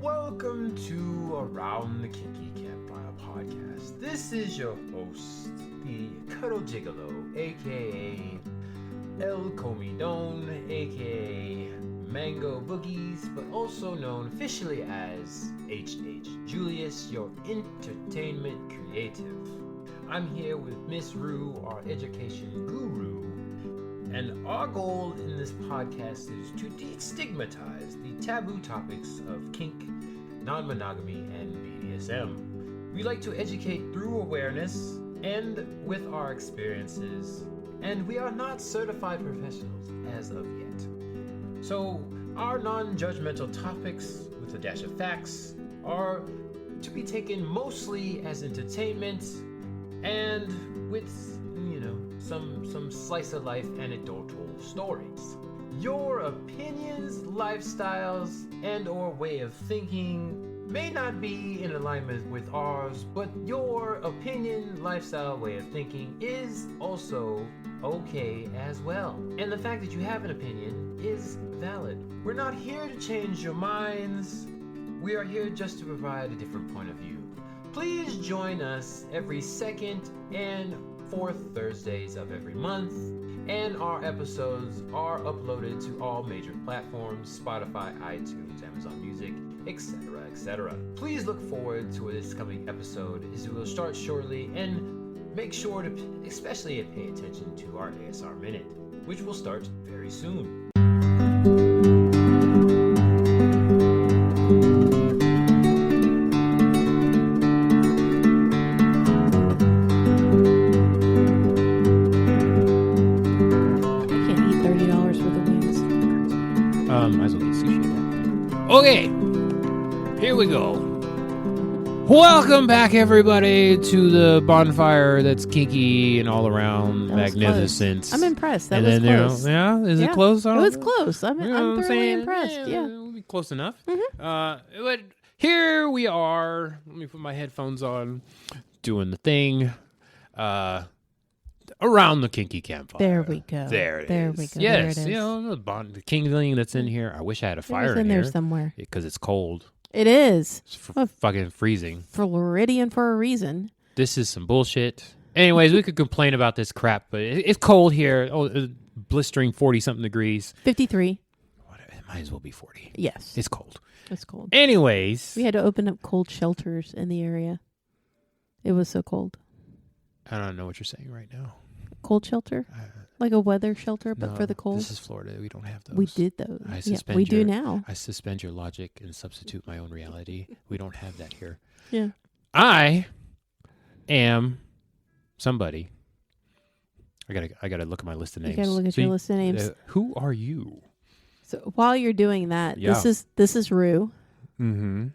Welcome to Around the Kinky Campfire podcast. This is your host, the Cuddle Gigolo, aka El Comidon, aka Mango Boogies, but also known officially as H.H. Julius, your entertainment creative. I'm here with Miss Rue, our education guru, and our goal in this podcast is to destigmatize the taboo topics of kink, non-monogamy, and BDSM. We like to educate through awareness and with our experiences, and we are not certified professionals as of yet. So our non-judgmental topics, with a dash of facts, are to be taken mostly as entertainment and with, some slice of life anecdotal stories. Your opinions, lifestyles, and or way of thinking may not be in alignment with ours, but your opinion, lifestyle, way of thinking is also okay as well. And the fact that you have an opinion is valid. We're not here to change your minds. We are here just to provide a different point of view. Please join us every second and fourth Thursdays of every month, and our episodes are uploaded to all major platforms: Spotify, iTunes, Amazon Music, etc., etc. Please look forward to this coming episode, as we will start shortly, and make sure to especially pay attention to our ASR Minute, which will start very soon. Okay, here we go. Welcome back, everybody, to the bonfire that's kinky and all around magnificent. Close. I'm impressed. That was close. Is it close? It was close. I'm thoroughly impressed. Yeah. We'll be close enough. Mm-hmm. But here we are. Let me put my headphones on. Doing the thing. Around the kinky campfire. There we go. There it there is. We go. Yes, there it is. the kingling that's in here. I wish I had a fire in here there somewhere because it's cold. It is. It's fucking freezing. Floridian for a reason. This is some bullshit. Anyways, we could complain about this crap, but it's cold here. Blistering 40-something degrees. 53. It might as well be 40. Yes. It's cold. It's cold. Anyways. We had to open up cold shelters in the area. It was so cold. I don't know what you're saying right now. Cold shelter? Like a weather shelter, but no, for the cold? This is Florida. We don't have those. We did those. We do now. I suspend your logic and substitute my own reality. We don't have that here. Yeah. I am somebody. I gotta look at my list of names. You gotta look at your list of names. Who are you? So while you're doing that, yeah. this is Rue. Mm-hmm.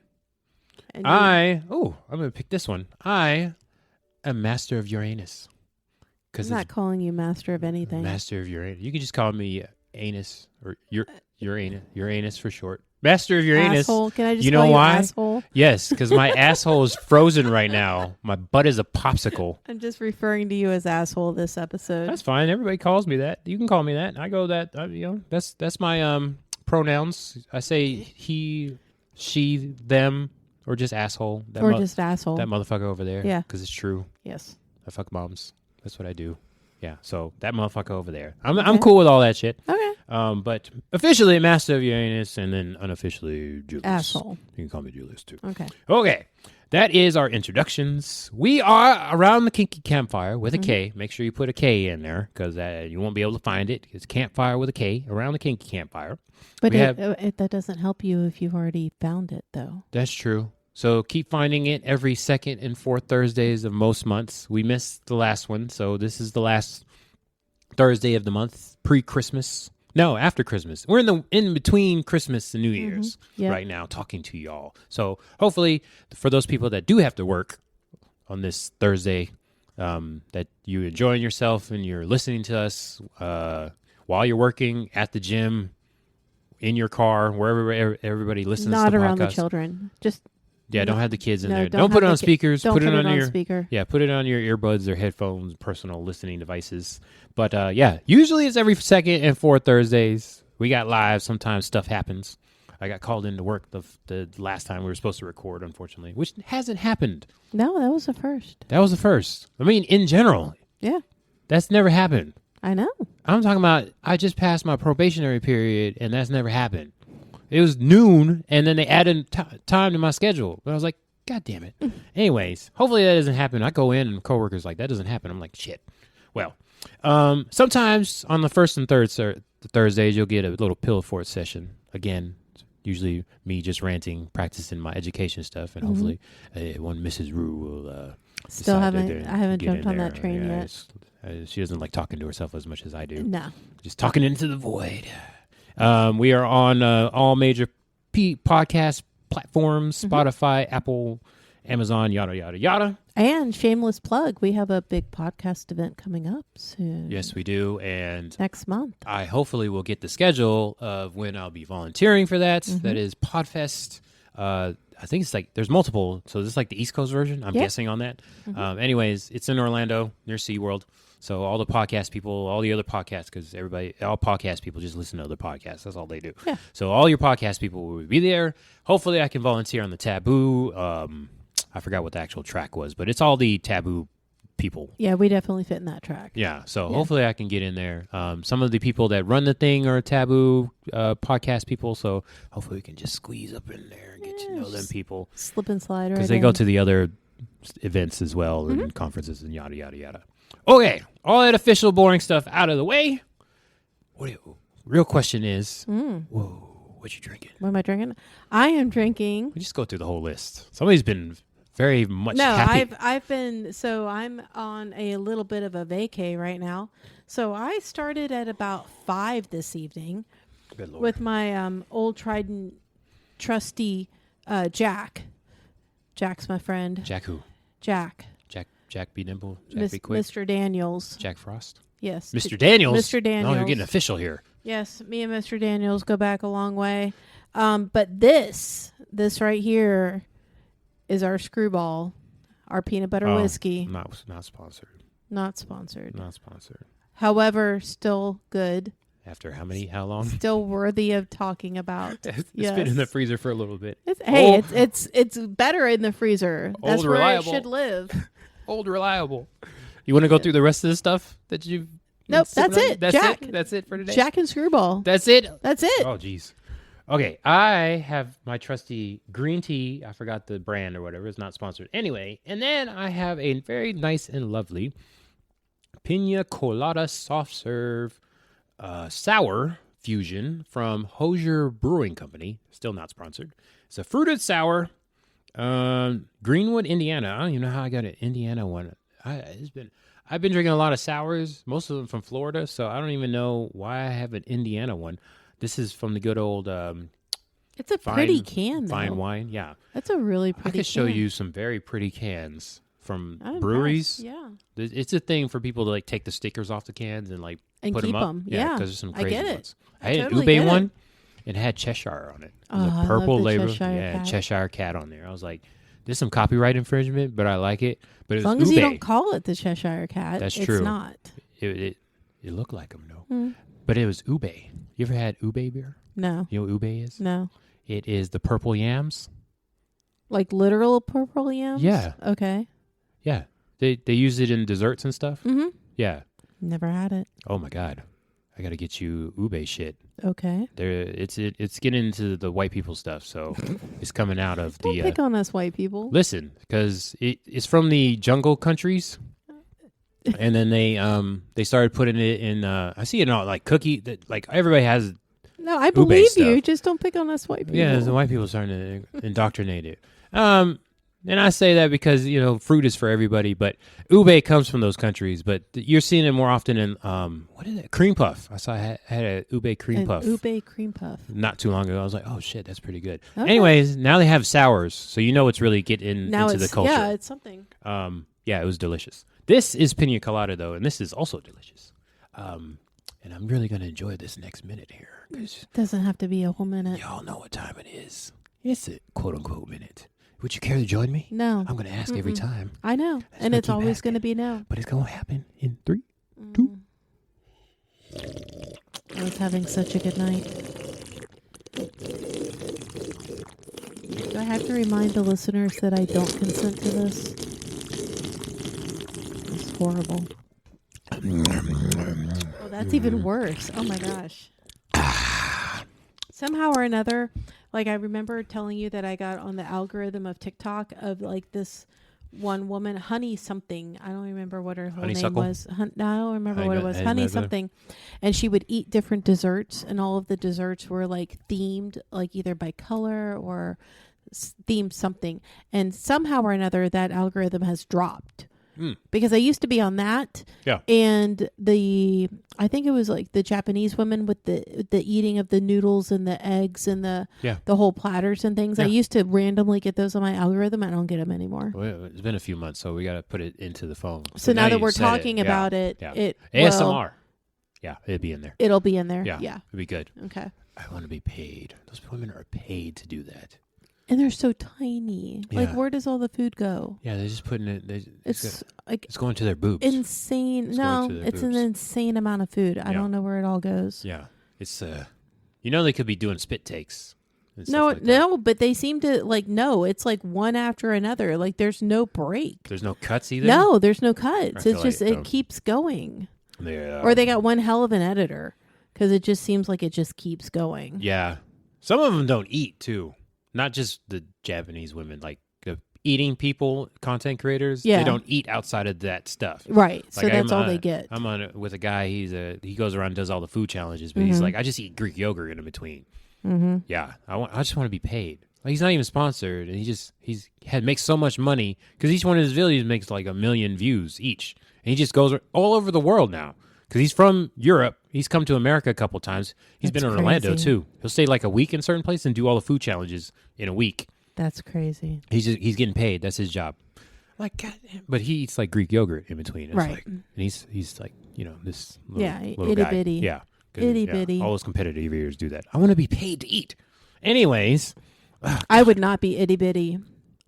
I'm gonna pick this one. I am Master of Uranus. I'm not calling you master of anything. Master of Uranus. You can just call me Anus or Uranus for short. Master of Uranus. Asshole. Can I just call you why? Asshole? Yes, because my asshole is frozen right now. My butt is a popsicle. I'm just referring to you as asshole this episode. That's fine. Everybody calls me that. You can call me that. I go that. That's my pronouns. I say he, she, them, or just asshole. Just asshole. That motherfucker over there. Yeah. Because it's true. Yes. I fuck moms. That's what I do. Yeah, so that motherfucker over there. I'm cool with all that shit. Okay. But officially Master of Uranus, and then unofficially Julius. Asshole. You can call me Julius too. Okay. Okay. That is our introductions. We are Around the Kinky Campfire with a K. Make sure you put a K in there because you won't be able to find it. It's campfire with a K, Around the Kinky Campfire. But that doesn't help you if you've already found it, though. That's true. So keep finding it every second and fourth Thursdays of most months. We missed the last one, so this is the last Thursday of the month, pre-Christmas. No, after Christmas. We're in between Christmas and New Year's right now, talking to y'all. So hopefully, for those people that do have to work on this Thursday, that you're enjoying yourself and you're listening to us while you're working at the gym, in your car, wherever everybody listens to the podcast. Not around the children. Just Yeah, don't have the kids in No, there. don't Don't put it have on the speakers. don't Put it put on it on your speaker. Yeah, put it on your earbuds or headphones, personal listening devices. But yeah, usually it's every second and fourth Thursdays. We got live. Sometimes stuff happens. I got called into work the last time we were supposed to record, unfortunately, which hasn't happened. No, that was the first. That was the first. I mean, in general. Yeah. That's never happened. I know. I'm talking about I just passed my probationary period, and that's never happened. It was noon, and then they added time to my schedule. But I was like, God damn it. Anyways, hopefully that doesn't happen. I go in, and coworkers like, that doesn't happen. I'm like, shit. Well, sometimes on the first and third Thursdays, you'll get a little pill fort session. Again, usually me just ranting, practicing my education stuff, and hopefully one Mrs. Rue will still I haven't jumped on that train yet. She doesn't like talking to herself as much as I do. No. Just talking into the void. We are on all major podcast platforms, Spotify, Apple, Amazon, yada, yada, yada. And shameless plug, we have a big podcast event coming up soon. Yes, we do. And next month. I hopefully will get the schedule of when I'll be volunteering for that. That is Podfest. I think it's like there's multiple. So this is like the East Coast version, I'm guessing on that. Anyways, it's in Orlando near SeaWorld. So all the podcast people, all the other podcasts, because all podcast people just listen to other podcasts. That's all they do. Yeah. So all your podcast people will be there. Hopefully I can volunteer on the Taboo. I forgot what the actual track was, but it's all the Taboo people. Yeah, we definitely fit in that track. Yeah. So hopefully I can get in there. Some of the people that run the thing are Taboo podcast people. So hopefully we can just squeeze up in there and get to know them people. Slip and slide right because they go to the other events as well and conferences and yada, yada, yada. Okay, all that official boring stuff out of the way. Real question is, whoa, what you drinking? What am I drinking? I am drinking. We just go through the whole list. Somebody's been very much happy. I've been, so I'm on a little bit of a vacay right now. So I started at about 5 this evening with my old tried and trusty Jack. Jack's my friend. Jack who? Jack B. Nimble? Jack B. Quick? Mr. Daniels. Jack Frost? Yes. Mr. Daniels? Mr. Daniels. Oh, you're getting official here. Yes, me and Mr. Daniels go back a long way. But this right here is our Screwball, our peanut butter whiskey. Not sponsored. Not sponsored. Not sponsored. However, still good. After how long? Still worthy of talking about. It's been in the freezer for a little bit. It's better in the freezer. That's where reliable. it should live. Old reliable. You want to go through the rest of the stuff that you've... Nope, that's it. That's Jack. it? That's it for today? Jack and Screwball. That's it? That's it. Oh, jeez. Okay, I have my trusty green tea. I forgot the brand or whatever. It's not sponsored. Anyway, and then I have a very nice and lovely Pina Colada soft serve sour fusion from Hosier Brewing Company. Still not sponsored. It's a fruited sour, Greenwood, Indiana. I don't even know how I got an Indiana one. I've been drinking a lot of sours, most of them from Florida, so I don't even know why I have an Indiana one. This is from the good old... it's a pretty can, though. Fine wine, yeah. That's a really pretty can. I could show you some very pretty cans from breweries. Yeah. It's a thing for people to like take the stickers off the cans and like and put keep them up. Yeah, because there's some crazy ones. I had an Ube one. It had Cheshire on it. It was a purple label. Cheshire cat on there. I was like, there's some copyright infringement, but I like it. But as long as you don't call it the Cheshire cat, that's true. It's not. It looked like them, though. But it was Ube. You ever had Ube beer? No. You know what Ube is? No. It is the purple yams. Like literal purple yams? Yeah. Okay. Yeah. They use it in desserts and stuff. Mm-hmm. Yeah. Never had it. Oh my God. I got to get you Ube shit. Okay. It's getting into the white people stuff, so it's coming out of Don't pick on us white people. Listen, because it's from the jungle countries, and then they started putting it in. I see it all like cookie that like everybody has. No, I believe stuff. you. Just don't pick on us white people. Yeah, the white people starting to indoctrinate it. And I say that because, fruit is for everybody, but ube comes from those countries. But you're seeing it more often in, what is it? Cream puff. I saw I had a ube cream puff. Ube cream puff. Not too long ago. I was like, oh, shit, that's pretty good. Okay. Anyways, now they have sours, so it's really getting into the culture. Yeah, it's something. Yeah, it was delicious. This is Pina Colada, though, and this is also delicious. And I'm really going to enjoy this next minute here. It doesn't have to be a whole minute. Y'all know what time it is. It's a quote-unquote minute. Would you care to join me? No. I'm going to ask every time. I know. And it's always going to be no. But it's going to happen in 3, 2. I was having such a good night. Do I have to remind the listeners that I don't consent to this? It's horrible. Oh, that's even worse. Oh my gosh. Somehow or another, like I remember telling you that I got on the algorithm of TikTok of like this one woman, Honey something. I don't remember what her whole name was. No, I don't remember what it was. Honey something. And she would eat different desserts, and all of the desserts were like themed, like either by color or themed something. And somehow or another, that algorithm has dropped. Because I used to be on that. Yeah. And I think it was like the Japanese women with the eating of the noodles and the eggs and the whole platters and things. Yeah. I used to randomly get those on my algorithm. I don't get them anymore. Well, it's been a few months, so we got to put it into the phone. So now that we're talking about it, ASMR. Yeah, it'd be in there. It'll be in there. Yeah. It'd be good. Okay. I want to be paid. Those women are paid to do that. And they're so tiny. Yeah. Like, where does all the food go? Yeah, they're just putting it. It's going to their boobs. Insane. It's an insane amount of food. I don't know where it all goes. Yeah, it's they could be doing spit takes. No, but they seem to it's like one after another. Like there's no break. There's no cuts either. No, there's no cuts. It's just it keeps going. Or they got one hell of an editor because it just seems like it just keeps going. Yeah, some of them don't eat too. Not just the Japanese women, like the eating people, content creators. Yeah. They don't eat outside of that stuff. Right. Like so that's all they get. I'm on it with a guy. He goes around and does all the food challenges, but he's like, I just eat Greek yogurt in between. Mm-hmm. Yeah. I just want to be paid. Like, he's not even sponsored, and he makes so much money because each one of his videos makes like 1 million views each, and he just goes all over the world now. Because he's from Europe. He's come to America a couple times. He's been in Orlando, too. He'll stay like a week in certain places and do all the food challenges in a week. That's crazy. He's getting paid. That's his job. Like, God damn. But he eats like Greek yogurt in between. It's right. Like, and he's like, this little itty guy. bitty. Yeah. Itty bitty. All those competitive eaters do that. I want to be paid to eat. Anyways. I would not be itty bitty.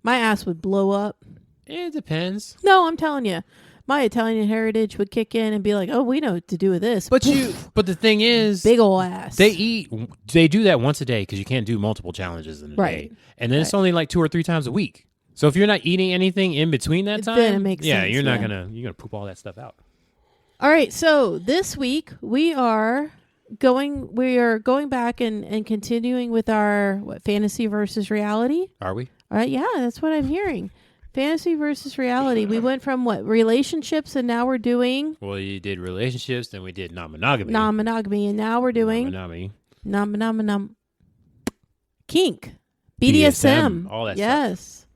My ass would blow up. It depends. No, I'm telling you. My Italian heritage would kick in and be like, "Oh, we know what to do with this." But the thing is, big ol' ass. They do that once a day because you can't do multiple challenges in a day, and then it's only like 2 or 3 times a week. So if you're not eating anything in between that time, then it makes sense. You're gonna poop all that stuff out. All right, so this week we are going back and continuing with our fantasy versus reality. Are we? All right, yeah, that's what I'm hearing. Fantasy versus reality. We went from relationships, and now we're doing. Well, you did relationships, then we did non-monogamy. Non-monogamy, and now we're doing kink, BDSM, all that stuff.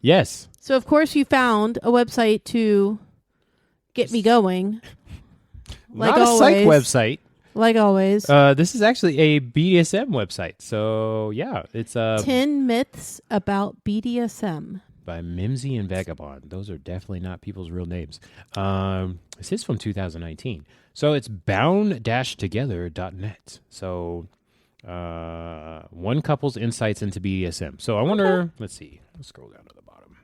Yes. So of course you found a website to get me going. Like not always. A psych website. Like always. This is actually a BDSM website. So yeah, it's 10 myths about BDSM. By Mimsy and Vagabond. Those are definitely not people's real names. This is from 2019. So it's bound-together.net. So one couple's insights into BDSM. So I wonder, let's see. Let's scroll down to the bottom.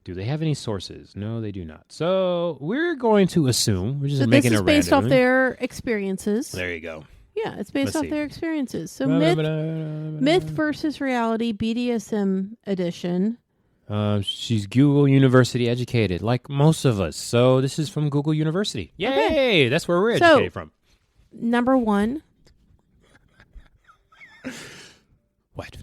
Do they have any sources? No, they do not. So we're going to assume. We're just making a random. This is based off their experiences. There you go. Yeah, it's based off their experiences. So myth versus reality, BDSM edition. She's Google University educated, like most of us. So this is from Google University. Yay! Okay. That's where we're educated from. Number 1. What?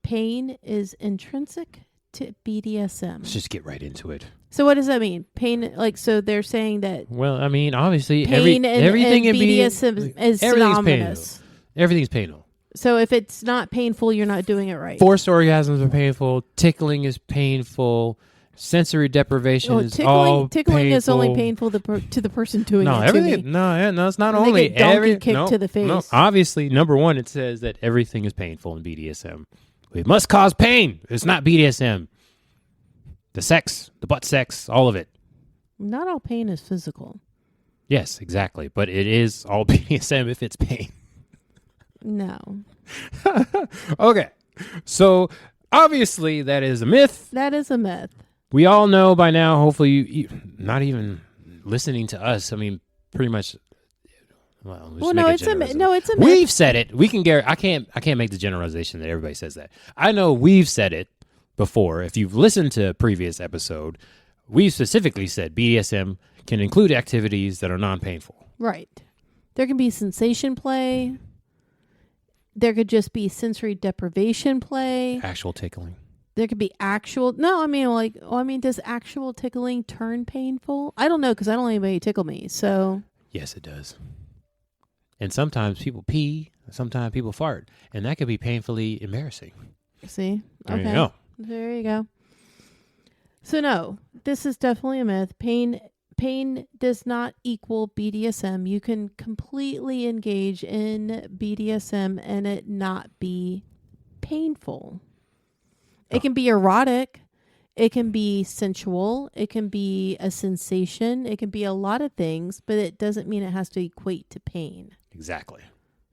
Pain is intrinsic to BDSM. Let's just get right into it. So what does that mean? Pain, so they're saying that... Well, I mean, obviously, everything in BDSM is synonymous. Everything's painful. So if it's not painful, you're not doing it right. Forced orgasms are painful. Tickling is painful. Sensory deprivation is all tickling painful. Is only painful to the person doing it. Everything. No, it's not only they get donkey kicked to the face. No, obviously, number 1, it says that everything is painful in BDSM. It must cause pain. It's not BDSM. The sex, the butt sex, all of it. Not all pain is physical. Yes, exactly. But it is all BDSM if it's pain. No. Okay. So, obviously, that is a myth. That is a myth. We all know by now, hopefully, you not even listening to us, I mean, pretty much Well, it's a myth. We've said it. We can I can't make the generalization that everybody says that. I know we've said it before. If you've listened to a previous episode, we specifically said BDSM can include activities that are non-painful. Right. There can be sensation play. There could just be sensory deprivation play. Actual tickling. There could be actual. No, I mean, does actual tickling turn painful? I don't know because I don't let anybody tickle me. So. Yes, it does. And sometimes people pee. Sometimes people fart, and that could be painfully embarrassing. See. There Okay. you go. There you go. So no, this is definitely a myth. Pain does not equal BDSM. You can completely engage in BDSM and it not be painful. It can be erotic. It can be sensual. It can be a sensation. It can be a lot of things, but it doesn't mean it has to equate to pain. Exactly.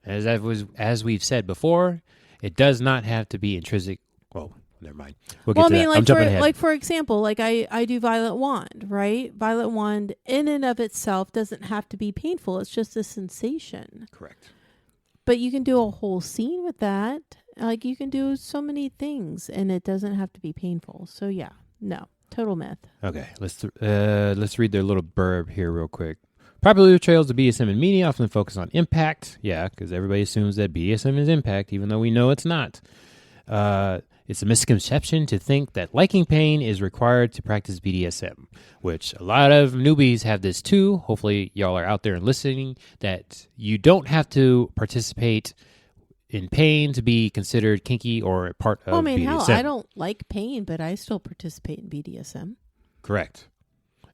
As we've said before, it does not have to be intrinsic. Well, never mind. We'll get to that. I'm jumping ahead. For example, I do Violet Wand, right? Violet Wand in and of itself doesn't have to be painful. It's just a sensation. Correct. But you can do a whole scene with that. Like you can do so many things and it doesn't have to be painful. So yeah, no, total myth. Okay, let's read their little blurb here real quick. Popular portrayals of BDSM in media often focus on impact. Yeah, because everybody assumes that BDSM is impact, even though we know it's not. It's a misconception to think that liking pain is required to practice BDSM, which a lot of newbies have this too. Hopefully y'all are out there and listening, that you don't have to participate in pain to be considered kinky or part of BDSM. Hell, I don't like pain, but I still participate in BDSM. Correct.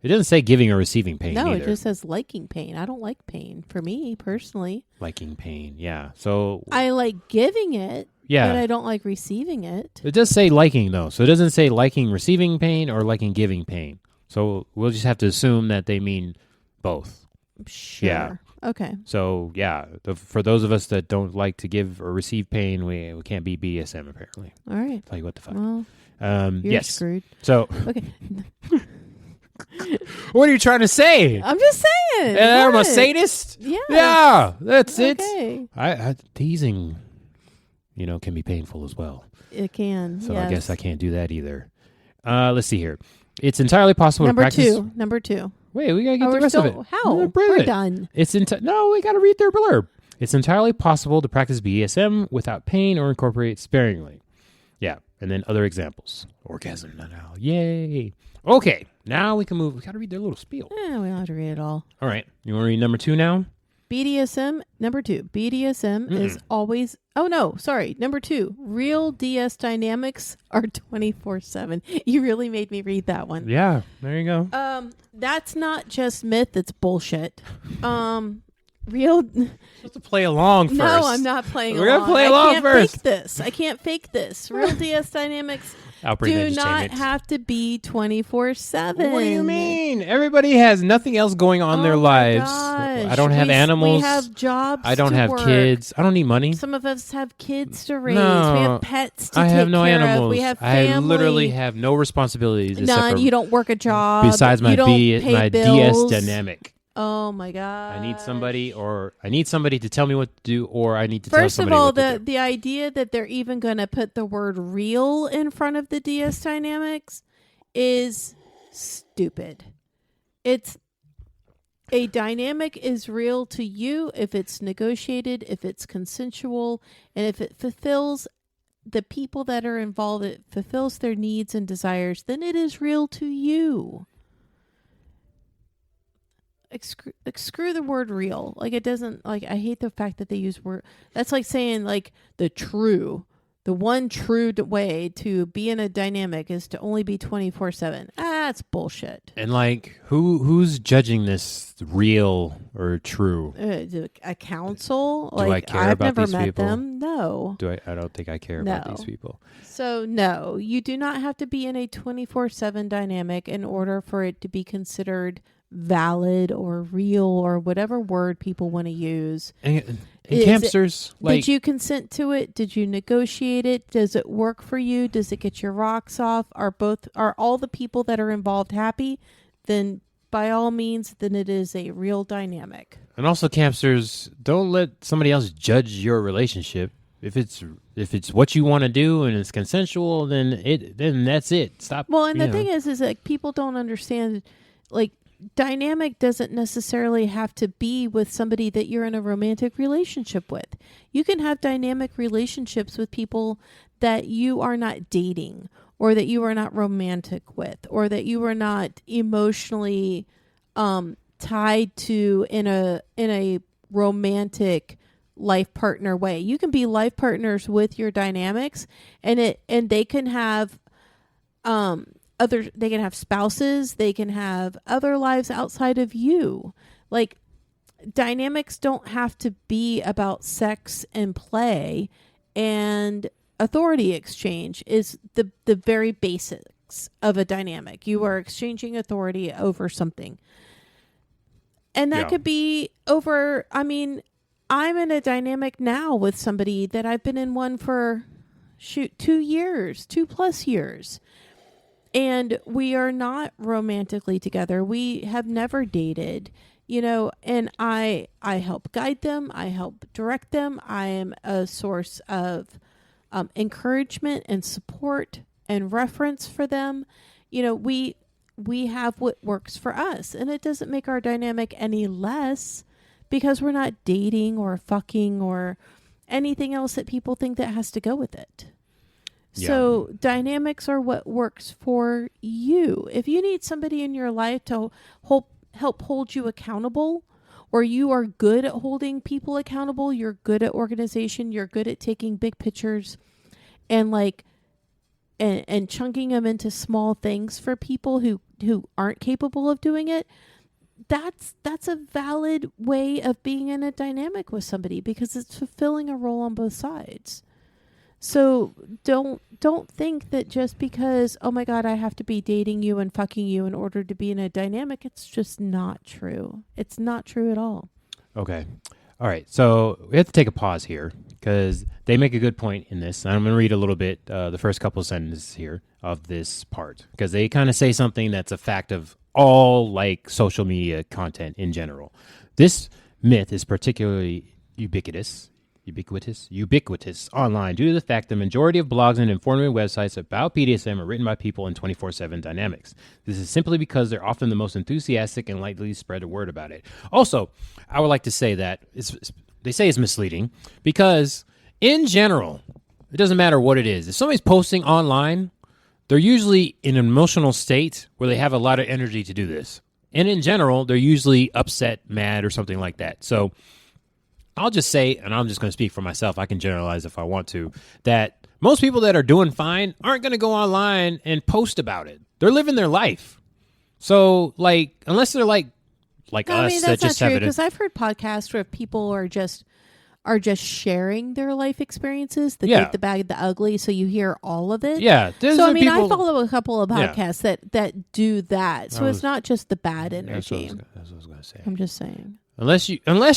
It doesn't say giving or receiving pain either. It just says liking pain. I don't like pain. For me, personally. Liking pain, yeah. So I like giving it, but I don't like receiving it. It does say liking, though. So it doesn't say liking receiving pain or liking giving pain. So we'll just have to assume that they mean both. Sure. Yeah. Okay. So, yeah, for those of us that don't like to give or receive pain, we can't be BDSM, apparently. All right. Tell you what the fuck. Well, you're screwed. So, okay. What are you trying to say? I'm just saying. I'm a sadist? Yeah. Yeah, that's okay. it. Teasing, can be painful as well. It can, So yes. I guess I can't do that either. Let's see here. It's entirely possible to practice... Number two. Wait, we got to get the rest of it. How? We're done. No, we got to read their blurb. It's entirely possible to practice BDSM without pain or incorporate sparingly. Yeah, and then other examples. Orgasm, now. Yay. Okay, now we can move. We got to read their little spiel. Yeah, we don't have to read it all. All right, you want to read number 2 now? BDSM, number 2. BDSM is always... Oh, no, sorry. Number 2. Real DS dynamics are 24/7. You really made me read that one. Yeah, there you go. That's not just myth. It's bullshit. Real... You're supposed to play along first. No, I'm not playing along. We're going to play along first. I can't fake this. Real DS dynamics do not have to be 24/7. What do you mean? Everybody has nothing else going on in their lives. Gosh. I don't have animals. We have jobs. I don't have work. kids. I don't need money. Some of us have kids to raise. No, we have pets to I take have no care animals. of. We have family. I literally have no responsibilities. None. You don't work a job. Besides my pay DS bills. dynamic. Oh my god! I need somebody to tell me what to do, or I need to tell somebody what to do. First of all, the idea that they're even going to put the word "real" in front of the DS dynamics is stupid. It's a dynamic is real to you if it's negotiated, if it's consensual, and if it fulfills the people that are involved. It fulfills their needs and desires. Then it is real to you. Screw the word real. Like it doesn't, like, I hate the fact that they use word. That's like saying like the one true way to be in a dynamic is to only be 24/7. That's bullshit. And like who's judging this real or true? A council? Do I care I've about never these met people? them. No. I don't think I care about these people. So no, you do not have to be in a 24/7 dynamic in order for it to be considered valid or real or whatever word people want to use. And campsters, did you consent to it? Did you negotiate it? Does it work for you? Does it get your rocks off? Are all the people that are involved happy? Then by all means, then it is a real dynamic. And also, campsters, don't let somebody else judge your relationship. If it's what you want to do and it's consensual, then that's it. Stop. Well, and the thing is that people don't understand, like, dynamic doesn't necessarily have to be with somebody that you're in a romantic relationship with. You can have dynamic relationships with people that you are not dating, or that you are not romantic with, or that you are not emotionally tied to in a romantic life partner way. You can be life partners with your dynamics, and they can have they can have spouses, they can have other lives outside of you. Like, dynamics don't have to be about sex and play, and authority exchange is the very basics of a dynamic. You are exchanging authority over something. And that could be over, I mean, I'm in a dynamic now with somebody that I've been in one for 2 years, 2+ years. And we are not romantically together. We have never dated, and I help guide them. I help direct them. I am a source of encouragement and support and reference for them. We have what works for us, and it doesn't make our dynamic any less because we're not dating or fucking or anything else that people think that has to go with it. Yeah. So dynamics are what works for you. If you need somebody in your life to help hold you accountable, or you are good at holding people accountable, you're good at organization, you're good at taking big pictures and and chunking them into small things for people who aren't capable of doing it, that's a valid way of being in a dynamic with somebody, because it's fulfilling a role on both sides. So don't think that just because, oh my God, I have to be dating you and fucking you in order to be in a dynamic. It's just not true. It's not true at all. Okay. All right. So we have to take a pause here because they make a good point in this. I'm going to read a little bit, the first couple of sentences here of this part, because they kind of say something that's a fact of all social media content in general. This myth is particularly ubiquitous online due to the fact the majority of blogs and informative websites about BDSM are written by people in 24/7 dynamics. This is simply because they're often the most enthusiastic and likely spread a word about it. Also, I would like to say that they say it's misleading because in general, it doesn't matter what it is. If somebody's posting online, they're usually in an emotional state where they have a lot of energy to do this. And in general, they're usually upset, mad, or something like that. So I'll just say, and I'm just going to speak for myself, I can generalize if I want to, that most people that are doing fine aren't going to go online and post about it. They're living their life. So, unless they're like no, us, I mean, that that's just not have true, it. because I've heard podcasts where people are just sharing their life experiences, the good, the bad, the ugly, so you hear all of it. Yeah. So, I mean, I follow a couple of podcasts that do that. So it's not just the bad energy. That's what I was going to say. I'm just saying. Unless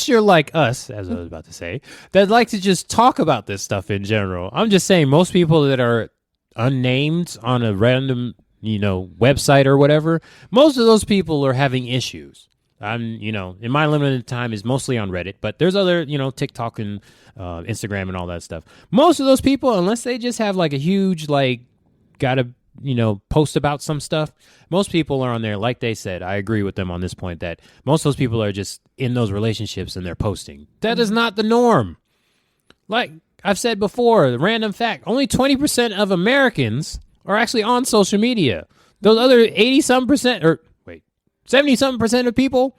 you're like us, as I was about to say, that like to just talk about this stuff in general. I'm just saying most people that are unnamed on a random, website or whatever, most of those people are having issues. In my limited time is mostly on Reddit, but there's other, TikTok and Instagram and all that stuff. Most of those people, unless they just have a huge, gotta, post about some stuff, most people are on there. Like they said, I agree with them on this point that most of those people are just in those relationships and they're posting. That is not the norm. Like I've said before, the random fact, only 20% of Americans are actually on social media. Those other 70-something% of people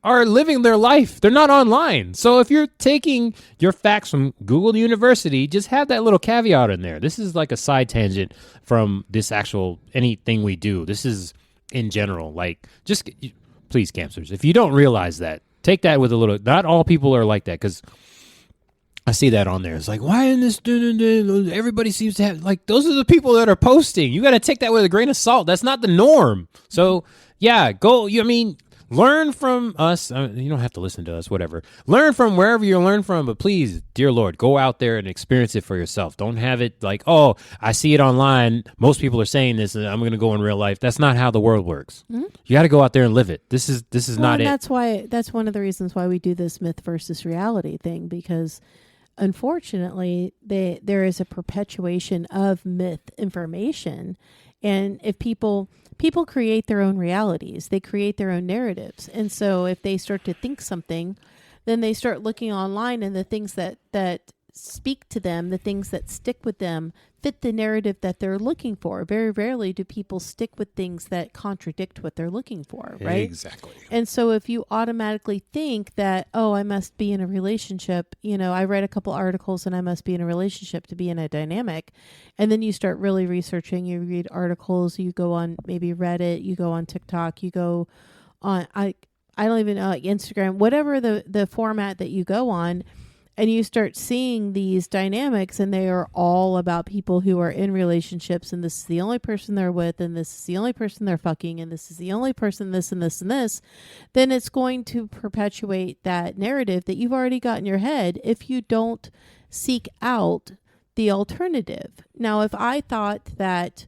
are living their life. They're not online. So if you're taking your facts from Google University, just have that little caveat in there. This is like a side tangent from this actual anything we do. This is in general. Please, campsters, if you don't realize that, take that with a little. Not all people are like that, because I see that on there. It's like, why in this? Everybody seems to have those are the people that are posting. You got to take that with a grain of salt. That's not the norm. So yeah, go. Learn from us. You don't have to listen to us, whatever. Learn from wherever you learn from, but please, dear Lord, go out there and experience it for yourself. Don't have it like, oh, I see it online. Most people are saying this, and I'm going to go in real life. That's not how the world works. Mm-hmm. You got to go out there and live it. This is not it. That's one of the reasons why we do this myth versus reality thing, because unfortunately, there is a perpetuation of myth information. And if people create their own realities, they create their own narratives. And so if they start to think something, then they start looking online, and the things that speak to them, the things that stick with them, fit the narrative that they're looking for. Very rarely do people stick with things that contradict what they're looking for, right? Exactly. And so if you automatically think that, oh, I must be in a relationship, I read a couple articles and I must be in a relationship to be in a dynamic. And then you start really researching, you read articles, you go on maybe Reddit, you go on TikTok, you go on, I don't even know, like Instagram, whatever the format that you go on. And you start seeing these dynamics, and they are all about people who are in relationships, and this is the only person they're with, and this is the only person they're fucking, and this is the only person this and this and this, then it's going to perpetuate that narrative that you've already got in your head if you don't seek out the alternative. Now, if I thought that,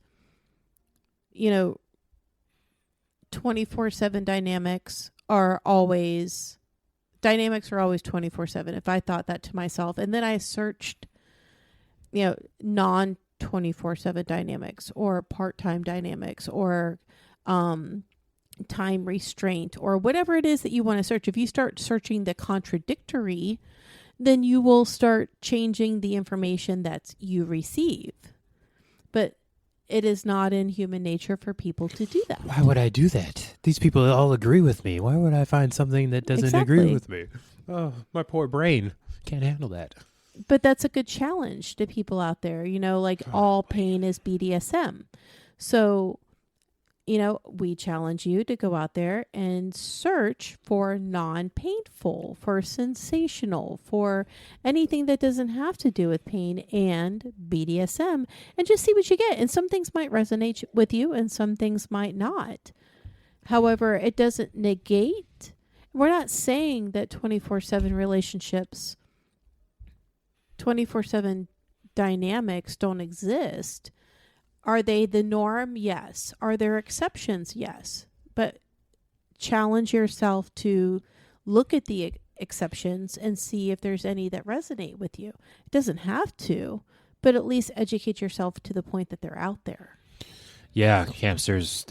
24/7 dynamics are always 24/7. If I thought that to myself, and then I searched, non 24/7 dynamics or part-time dynamics or time restraint or whatever it is that you want to search. If you start searching the contradictory, then you will start changing the information that you receive. But it is not in human nature for people to do that. Why would I do that? These people all agree with me. Why would I find something that doesn't agree with me? Oh, my poor brain can't handle that. But that's a good challenge to people out there. All pain is BDSM. So, we challenge you to go out there and search for non-painful, for sensational, for anything that doesn't have to do with pain and BDSM, and just see what you get. And some things might resonate with you and some things might not. However, it doesn't negate. We're not saying that 24/7 relationships, 24/7 dynamics don't exist. Are they the norm? Yes. Are there exceptions? Yes. But challenge yourself to look at the exceptions and see if there's any that resonate with you. It doesn't have to, but at least educate yourself to the point that they're out there. Yeah, campsters.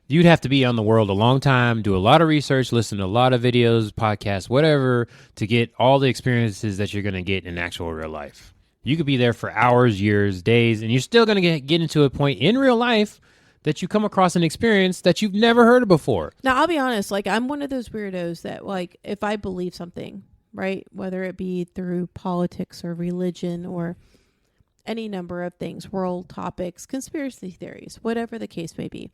You'd have to be on the world a long time, do a lot of research, listen to a lot of videos, podcasts, whatever, to get all the experiences that you're going to get in actual real life. You could be there for hours, years, days, and you're still going to get into a point in real life that you come across an experience that you've never heard of before. Now, I'll be honest, I'm one of those weirdos that, if I believe something, right, whether it be through politics or religion or any number of things, world topics, conspiracy theories, whatever the case may be,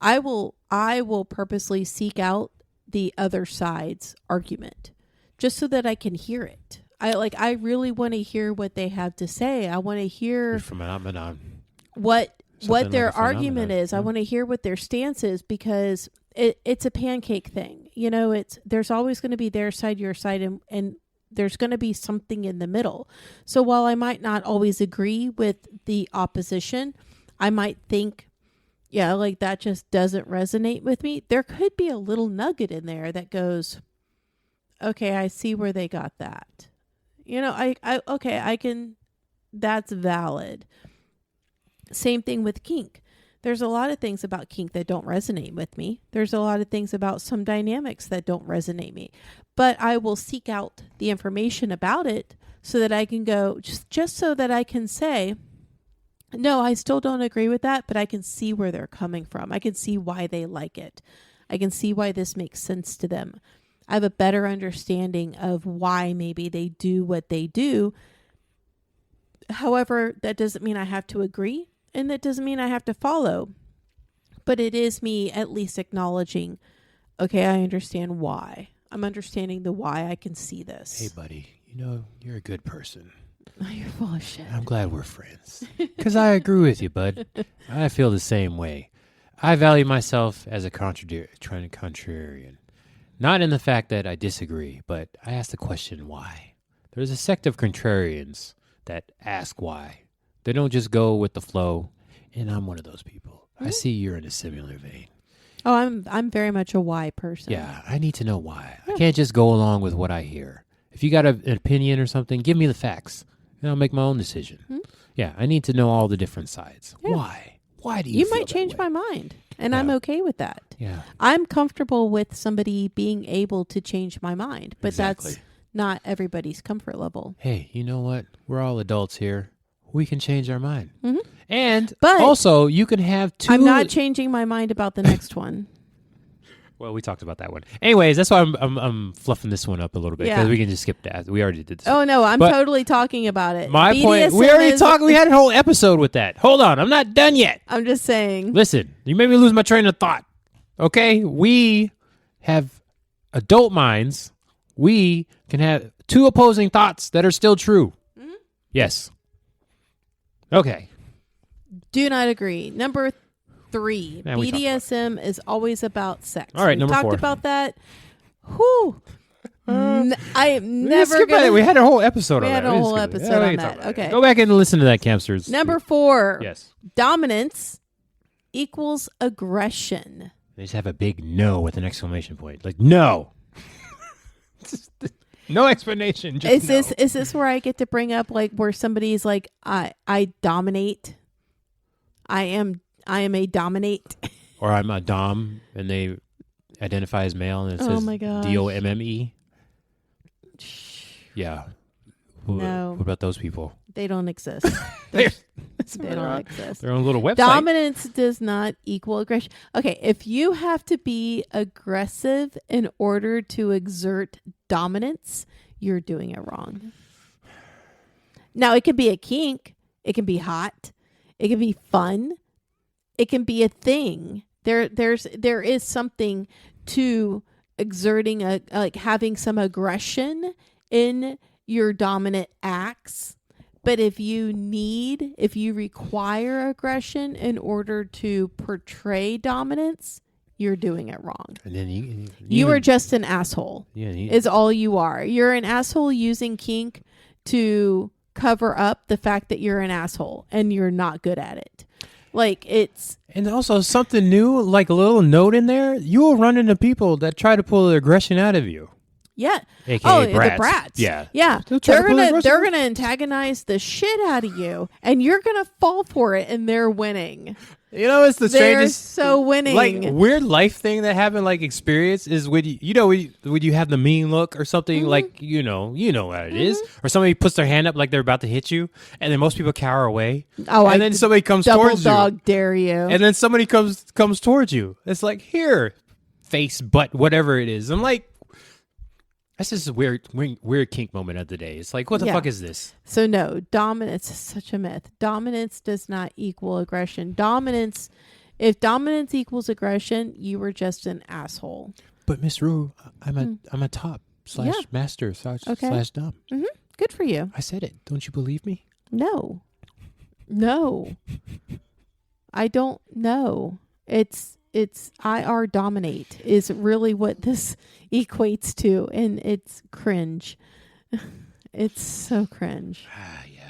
I will purposely seek out the other side's argument just so that I can hear it. I really want to hear what they have to say. I want to hear what their argument is. Yeah. I want to hear what their stance is, because it's a pancake thing. There's always going to be their side, your side, and there's going to be something in the middle. So while I might not always agree with the opposition, I might think, that just doesn't resonate with me. There could be a little nugget in there that goes, okay, I see where they got that. I can, that's valid. Same thing with kink. There's a lot of things about kink that don't resonate with me. There's a lot of things about some dynamics that don't resonate me, but I will seek out the information about it so that I can go, just so that I can say, no, I still don't agree with that, but I can see where they're coming from. I can see why they like it. I can see why this makes sense to them. I have a better understanding of why maybe they do what they do. However, that doesn't mean I have to agree, and that doesn't mean I have to follow. But it is me at least acknowledging, okay, I understand why. I'm understanding the why. I can see this. Hey, buddy, you're a good person. Oh, you're full of shit. I'm glad we're friends. Because I agree with you, bud. I feel the same way. I value myself as a contrarian. Not in the fact that I disagree, but I ask the question why. There's a sect of contrarians that ask why. They don't just go with the flow, and I'm one of those people. I see you're in a similar vein. Oh, I'm very much a why person. Yeah, I need to know why. I can't just go along with what I hear. If you got an opinion or something, give me the facts, and I'll make my own decision. Yeah, I need to know all the different sides. Yeah. Why? Why do you feel might change my mind, and I'm okay with that. Yeah. I'm comfortable with somebody being able to change my mind, but that's not everybody's comfort level. Hey, you know what? We're all adults here. We can change our mind. But also, you can have two... I'm not changing my mind about the next one. Well, we talked about that one. Anyways, that's why I'm fluffing this one up a little bit, because we can just skip that. We already did this. Oh, no, I'm totally talking about it. My point, we already talked. We had a whole episode with that. Hold on, I'm not done yet. I'm just saying. Listen, you made me lose my train of thought. Okay? We have adult minds. We can have two opposing thoughts that are still true. Yes. Okay. Do not agree. Number 3, BDSM is always about sex. All right, we number 4. Talked about that. Whew. I am never going to... We had a whole episode on that. We had a whole episode on that. Okay. Go back and listen to that, Campsters. Number 4. Yes. Dominance equals aggression. They just have a big no with an exclamation point. Like, no. No explanation. Just Is this where I get to bring up like where somebody's like, I dominate. I am a dominate. Or I'm a dom and they identify as male and it says DOMME. Yeah. No. What about those people? They don't exist. They don't exist. Their own little website. Dominance does not equal aggression. Okay, if you have to be aggressive in order to exert dominance, you're doing it wrong. Now, it can be a kink. It can be hot. It can be fun. It can be a thing. There is something to exerting having some aggression in your dominant acts. But if you require aggression in order to portray dominance, you're doing it wrong. And then you are just an asshole. Yeah, is all you are. You're an asshole using kink to cover up the fact that you're an asshole and you're not good at it. And also something new, like a little note in there, you will run into people that try to pull the aggression out of you. Yeah. AKA brats. The brats. Yeah. Yeah. They're gonna antagonize the shit out of you, and you're gonna fall for it, and they're winning. You know, it's the strangest. They're so winning. Like weird life thing that happened. Like experience is when you have the mean look or something. Like you know what it is, or somebody puts their hand up like they're about to hit you, and then most people cower away. And then somebody comes towards you. Double dog dare you. And then somebody comes towards you. It's like here, face, butt, whatever it is. I'm like. That's just a weird kink moment of the day. It's like, what the fuck is this? So no, dominance is such a myth. Dominance does not equal aggression. If dominance equals aggression, you were just an asshole. But Miss Rue, I'm a top / master / dom. Mm-hmm. Good for you. I said it. Don't you believe me? No. I don't know. It's IR dominate is really what this equates to, and it's cringe. It's so cringe. Yeah.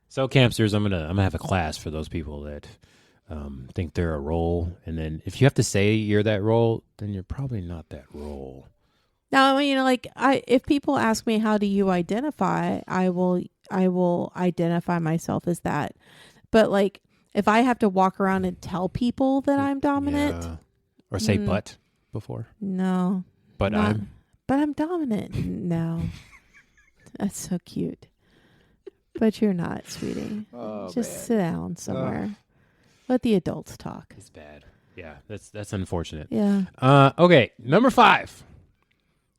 So campsters, I'm gonna have a class for those people that think they're a role, and then if you have to say you're that role, then you're probably not that role. Now, if people ask me how do you identify, I will identify myself as that. But if I have to walk around and tell people that I'm dominant, or say but before, no, but I'm dominant. No, that's so cute. But you're not, sweetie. Oh, just sit down somewhere. Let the adults talk. It's bad. Yeah, that's unfortunate. Yeah. Okay, number 5.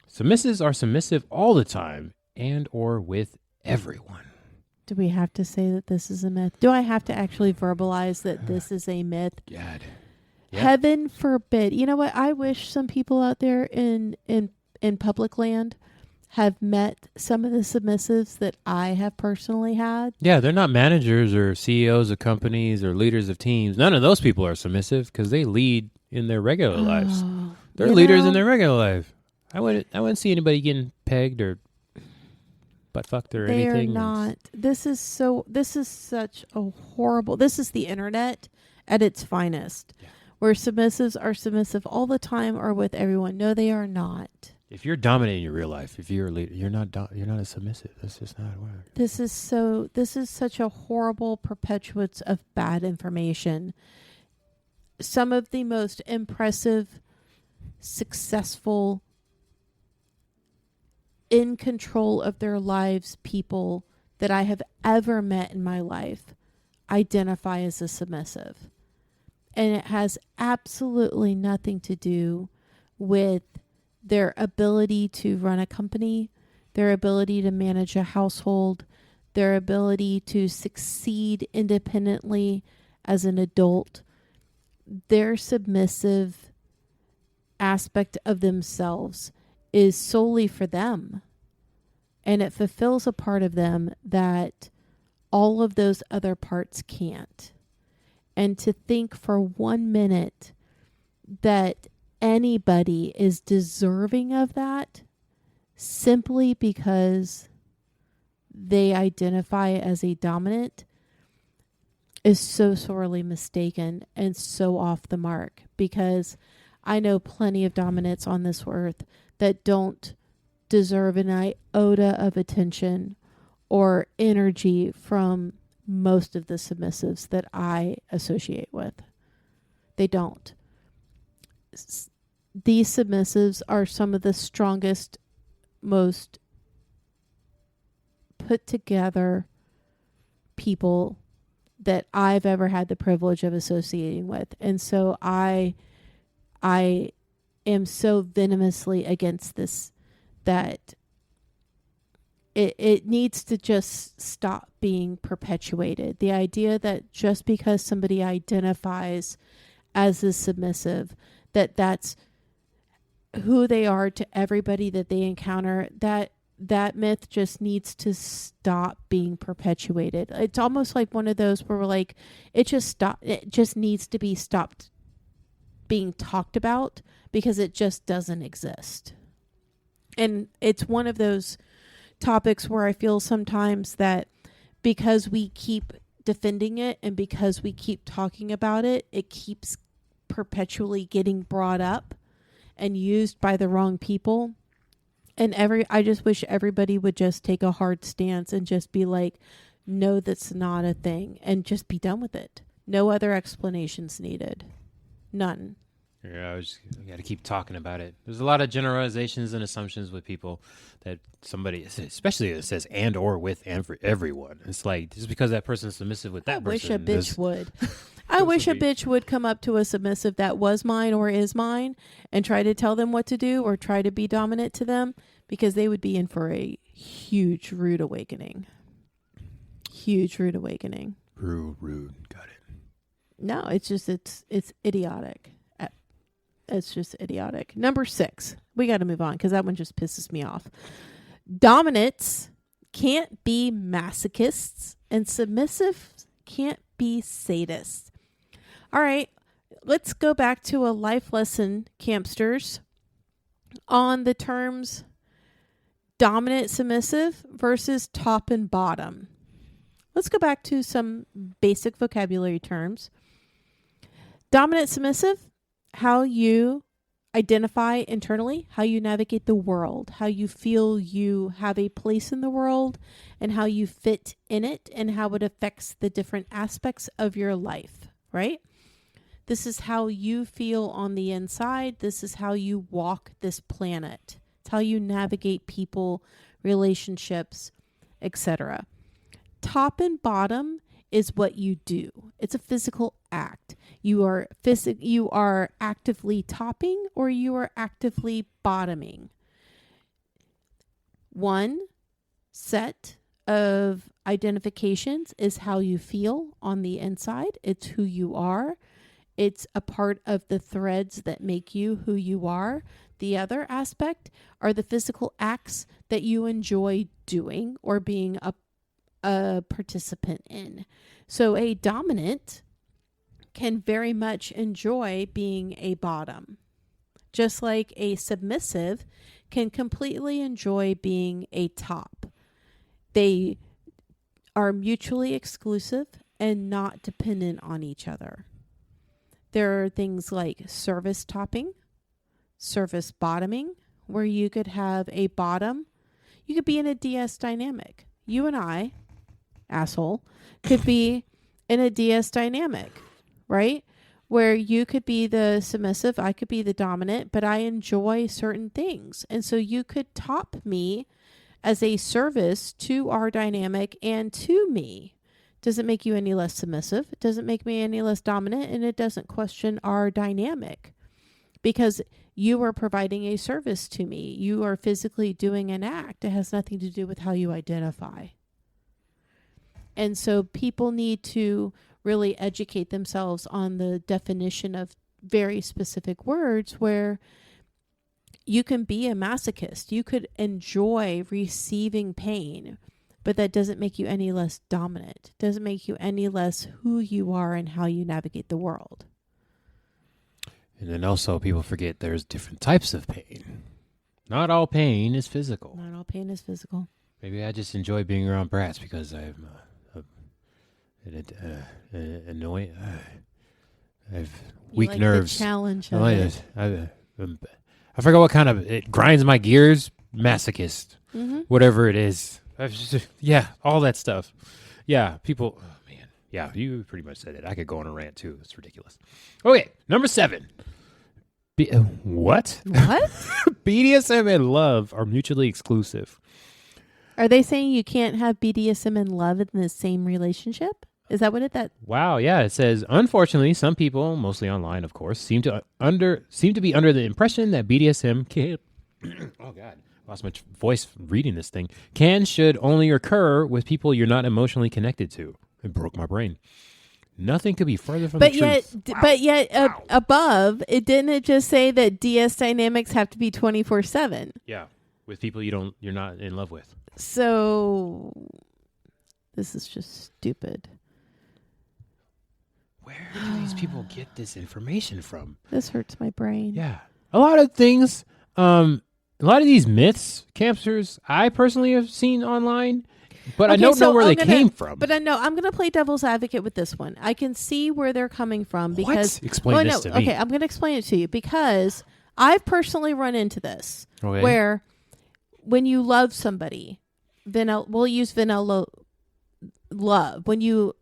Submissives are submissive all the time and or with everyone. Do we have to say that this is a myth? Do I have to actually verbalize that this is a myth? God. Yep. Heaven forbid. You know what? I wish some people out there in public land have met some of the submissives that I have personally had. Yeah, they're not managers or CEOs of companies or leaders of teams. None of those people are submissive because they lead in their regular lives. They're leaders in their regular life. I wouldn't see anybody getting pegged or butt fucked or anything. They're not. This is such a horrible. This is the internet at its finest, where submissives are submissive all the time or with everyone. No, they are not. If you're dominating your real life, if you're a leader, you're not a submissive. That's just not work. This is such a horrible perpetuates of bad information. Some of the most impressive, successful, in control of their lives people that I have ever met in my life identify as a submissive. And it has absolutely nothing to do with their ability to run a company, their ability to manage a household, their ability to succeed independently as an adult. Their submissive aspect of themselves is solely for them. And it fulfills a part of them that all of those other parts can't. And to think for 1 minute that anybody is deserving of that simply because they identify as a dominant is so sorely mistaken and so off the mark, because I know plenty of dominants on this earth that don't deserve an iota of attention or energy from most of the submissives that I associate with. They don't. These submissives are some of the strongest, most put together people that I've ever had the privilege of associating with. And so I am so venomously against this that it needs to just stop being perpetuated. The idea that just because somebody identifies as a submissive, that's who they are to everybody that they encounter, that myth just needs to stop being perpetuated. It's almost like one of those where we're like, it just needs to be stopped being talked about because it just doesn't exist. And it's one of those topics where I feel sometimes that because we keep defending it and because we keep talking about it, it keeps perpetually getting brought up and used by the wrong people. And I just wish everybody would just take a hard stance and just be like, no, that's not a thing, and just be done with it. No other explanations needed. None. Yeah, we got to keep talking about it. There's a lot of generalizations and assumptions with people that somebody, especially that says and or with and for everyone. It's like, just because that person's submissive with that person. I wish a bitch would. I wish a bitch would come up to a submissive that was mine or is mine and try to tell them what to do or try to be dominant to them, because they would be in for a huge rude awakening. Huge rude awakening. Rude. Got it. No, it's just, it's idiotic. It's just idiotic. Number 6. We got to move on because that one just pisses me off. Dominants can't be masochists and submissives can't be sadists. All right, let's go back to a life lesson, campsters, on the terms dominant, submissive versus top and bottom. Let's go back to some basic vocabulary terms. Dominant, submissive, how you identify internally, how you navigate the world, how you feel you have a place in the world, and how you fit in it, and how it affects the different aspects of your life, right? This is how you feel on the inside. This is how you walk this planet. It's how you navigate people, relationships, etc. Top and bottom is what you do. It's a physical act. You are actively topping or you are actively bottoming. One set of identifications is how you feel on the inside. It's who you are. it's a part of the threads that make you who you are. The other aspect are the physical acts that you enjoy doing or being a participant in. So a dominant can very much enjoy being a bottom, just like a submissive can completely enjoy being a top. They are mutually exclusive and not dependent on each other. There are things like service topping, service bottoming, where you could have a bottom. You could be in a DS dynamic. You and I, asshole, could be in a DS dynamic, right? Where you could be the submissive, I could be the dominant, but I enjoy certain things. And so you could top me as a service to our dynamic and to me. Doesn't make you any less submissive. It doesn't make me any less dominant, and it doesn't question our dynamic because you are providing a service to me. You are physically doing an act. It has nothing to do with how you identify. And so people need to really educate themselves on the definition of very specific words where you can be a masochist. You could enjoy receiving pain, but that doesn't make you any less dominant. It doesn't make you any less who you are and how you navigate the world. And then also people forget there's different types of pain. Not all pain is physical. Not all pain is physical. Maybe I just enjoy being around brats because I'm annoying. I have weak nerves. The challenge of it. I forgot what kind of it grinds my gears. Masochist, whatever it is. Yeah, all that stuff. Yeah, people. Oh man, yeah, you pretty much said it. I could go on a rant too. It's ridiculous. Okay, number 7. What? What? BDSM and love are mutually exclusive. Are they saying you can't have BDSM and love in the same relationship? Is that what that? Wow, yeah, it says, unfortunately, some people, mostly online, of course, seem to be under the impression that BDSM can oh god, lost my voice reading this thing. Should only occur with people you're not emotionally connected to. It broke my brain. Nothing could be further from the truth. But yet, above, it just say that DS dynamics have to be 24/7. Yeah, with people you're not in love with. So, this is just stupid. Where do these people get this information from? This hurts my brain. Yeah, a lot of things. A lot of these myths, campsters, I personally have seen online. But I don't know where they came from. But I know I'm going to play devil's advocate with this one. I can see where they're coming from because explain this to me. Okay, I'm going to explain it to you because I've personally run into this where when you love somebody, we'll use vanilla love. When you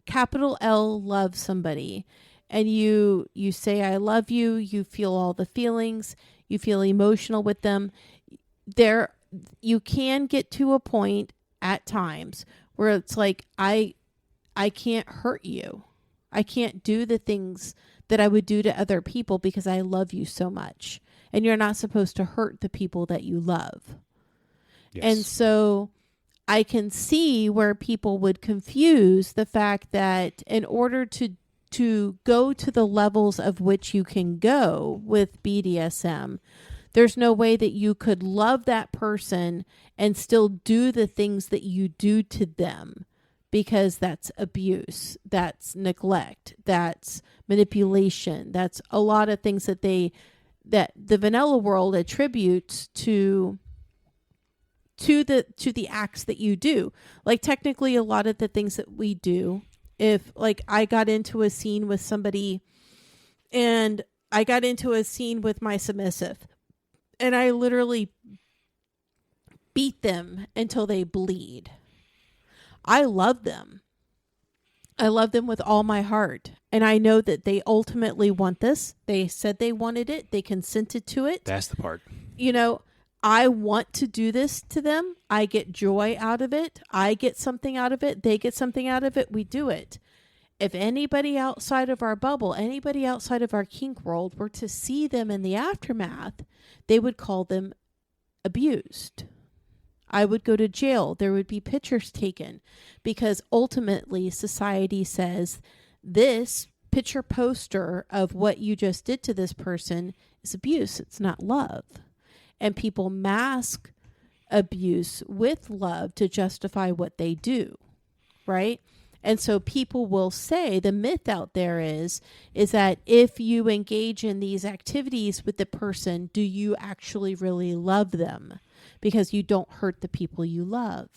capital L love somebody and you say I love you, you feel all the feelings, you feel emotional with them. You can get to a point at times where it's like, I can't hurt you. I can't do the things that I would do to other people because I love you so much. And you're not supposed to hurt the people that you love. Yes. And so I can see where people would confuse the fact that in order to go to the levels of which you can go with BDSM, there's no way that you could love that person and still do the things that you do to them because that's abuse, that's neglect, that's manipulation, that's a lot of things that the vanilla world attributes to the acts that you do. Like technically a lot of the things that we do, if like I got into a scene with somebody and I got into a scene with my submissive, and I literally beat them until they bleed. I love them. I love them with all my heart. And I know that they ultimately want this. They said they wanted it. They consented to it. That's the part. I want to do this to them. I get joy out of it. I get something out of it. They get something out of it. We do it. If anybody outside of our bubble, anybody outside of our kink world were to see them in the aftermath, they would call them abused. I would go to jail. There would be pictures taken because ultimately society says this picture poster of what you just did to this person is abuse. It's not love. And people mask abuse with love to justify what they do, right? And so people will say, the myth out there is that if you engage in these activities with the person, do you actually really love them? Because you don't hurt the people you love.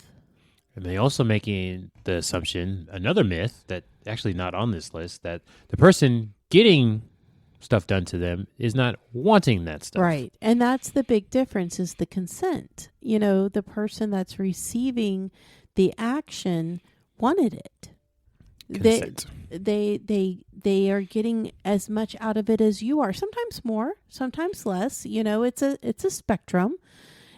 And they also making the assumption, another myth that actually not on this list, that the person getting stuff done to them is not wanting that stuff. Right. And that's the big difference, is the consent. You know, the person that's receiving the action wanted it. Consent. They are getting as much out of it as you are. Sometimes more, sometimes less. You know, it's a spectrum.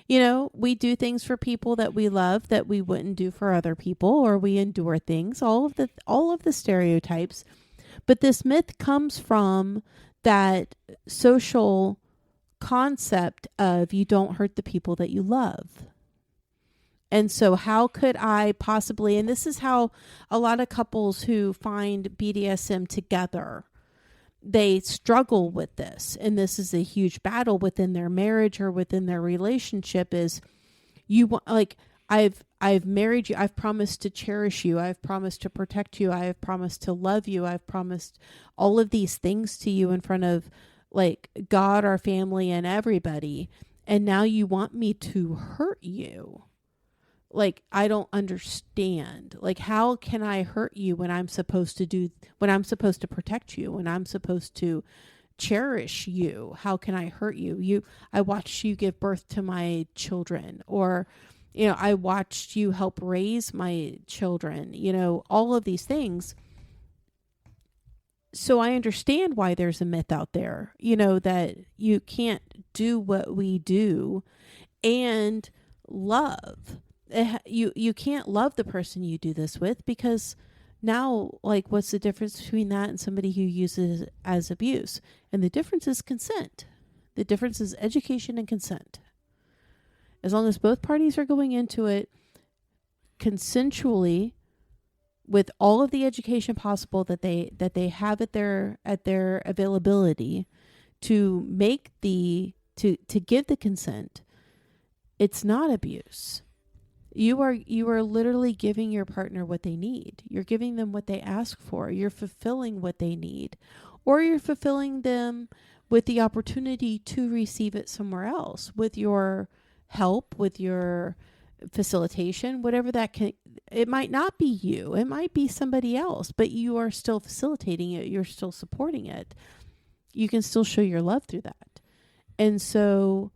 You know, we do things for people that we love that we wouldn't do for other people, or we endure things, all of the stereotypes. But this myth comes from that social concept of you don't hurt the people that you love. And so how could I possibly, and this is how a lot of couples who find BDSM together, they struggle with this. And this is a huge battle within their marriage or within their relationship, is you want, like, I've married you. I've promised to cherish you. I've promised to protect you. I have promised to love you. I've promised all of these things to you in front of, like, God, our family, and everybody. And now you want me to hurt you. Like, I don't understand. Like, how can I hurt you when I'm supposed to protect you, when I'm supposed to cherish you? How can I hurt you? I watched you give birth to my children, or, you know, I watched you help raise my children, you know, all of these things. So I understand why there's a myth out there, you know, that you can't do what we do and love. You can't love the person you do this with, because now, like, what's the difference between that and somebody who uses it as abuse? And the difference is consent. The difference is education and consent. As long as both parties are going into it consensually, with all of the education possible that they have at their availability to make to give the consent, it's not abuse. You are literally giving your partner what they need. You're giving them what they ask for. You're fulfilling what they need, or you're fulfilling them with the opportunity to receive it somewhere else, with your help, with your facilitation, whatever that can. It might not be you. It might be somebody else, but you are still facilitating it. You're still supporting it. You can still show your love through that. And so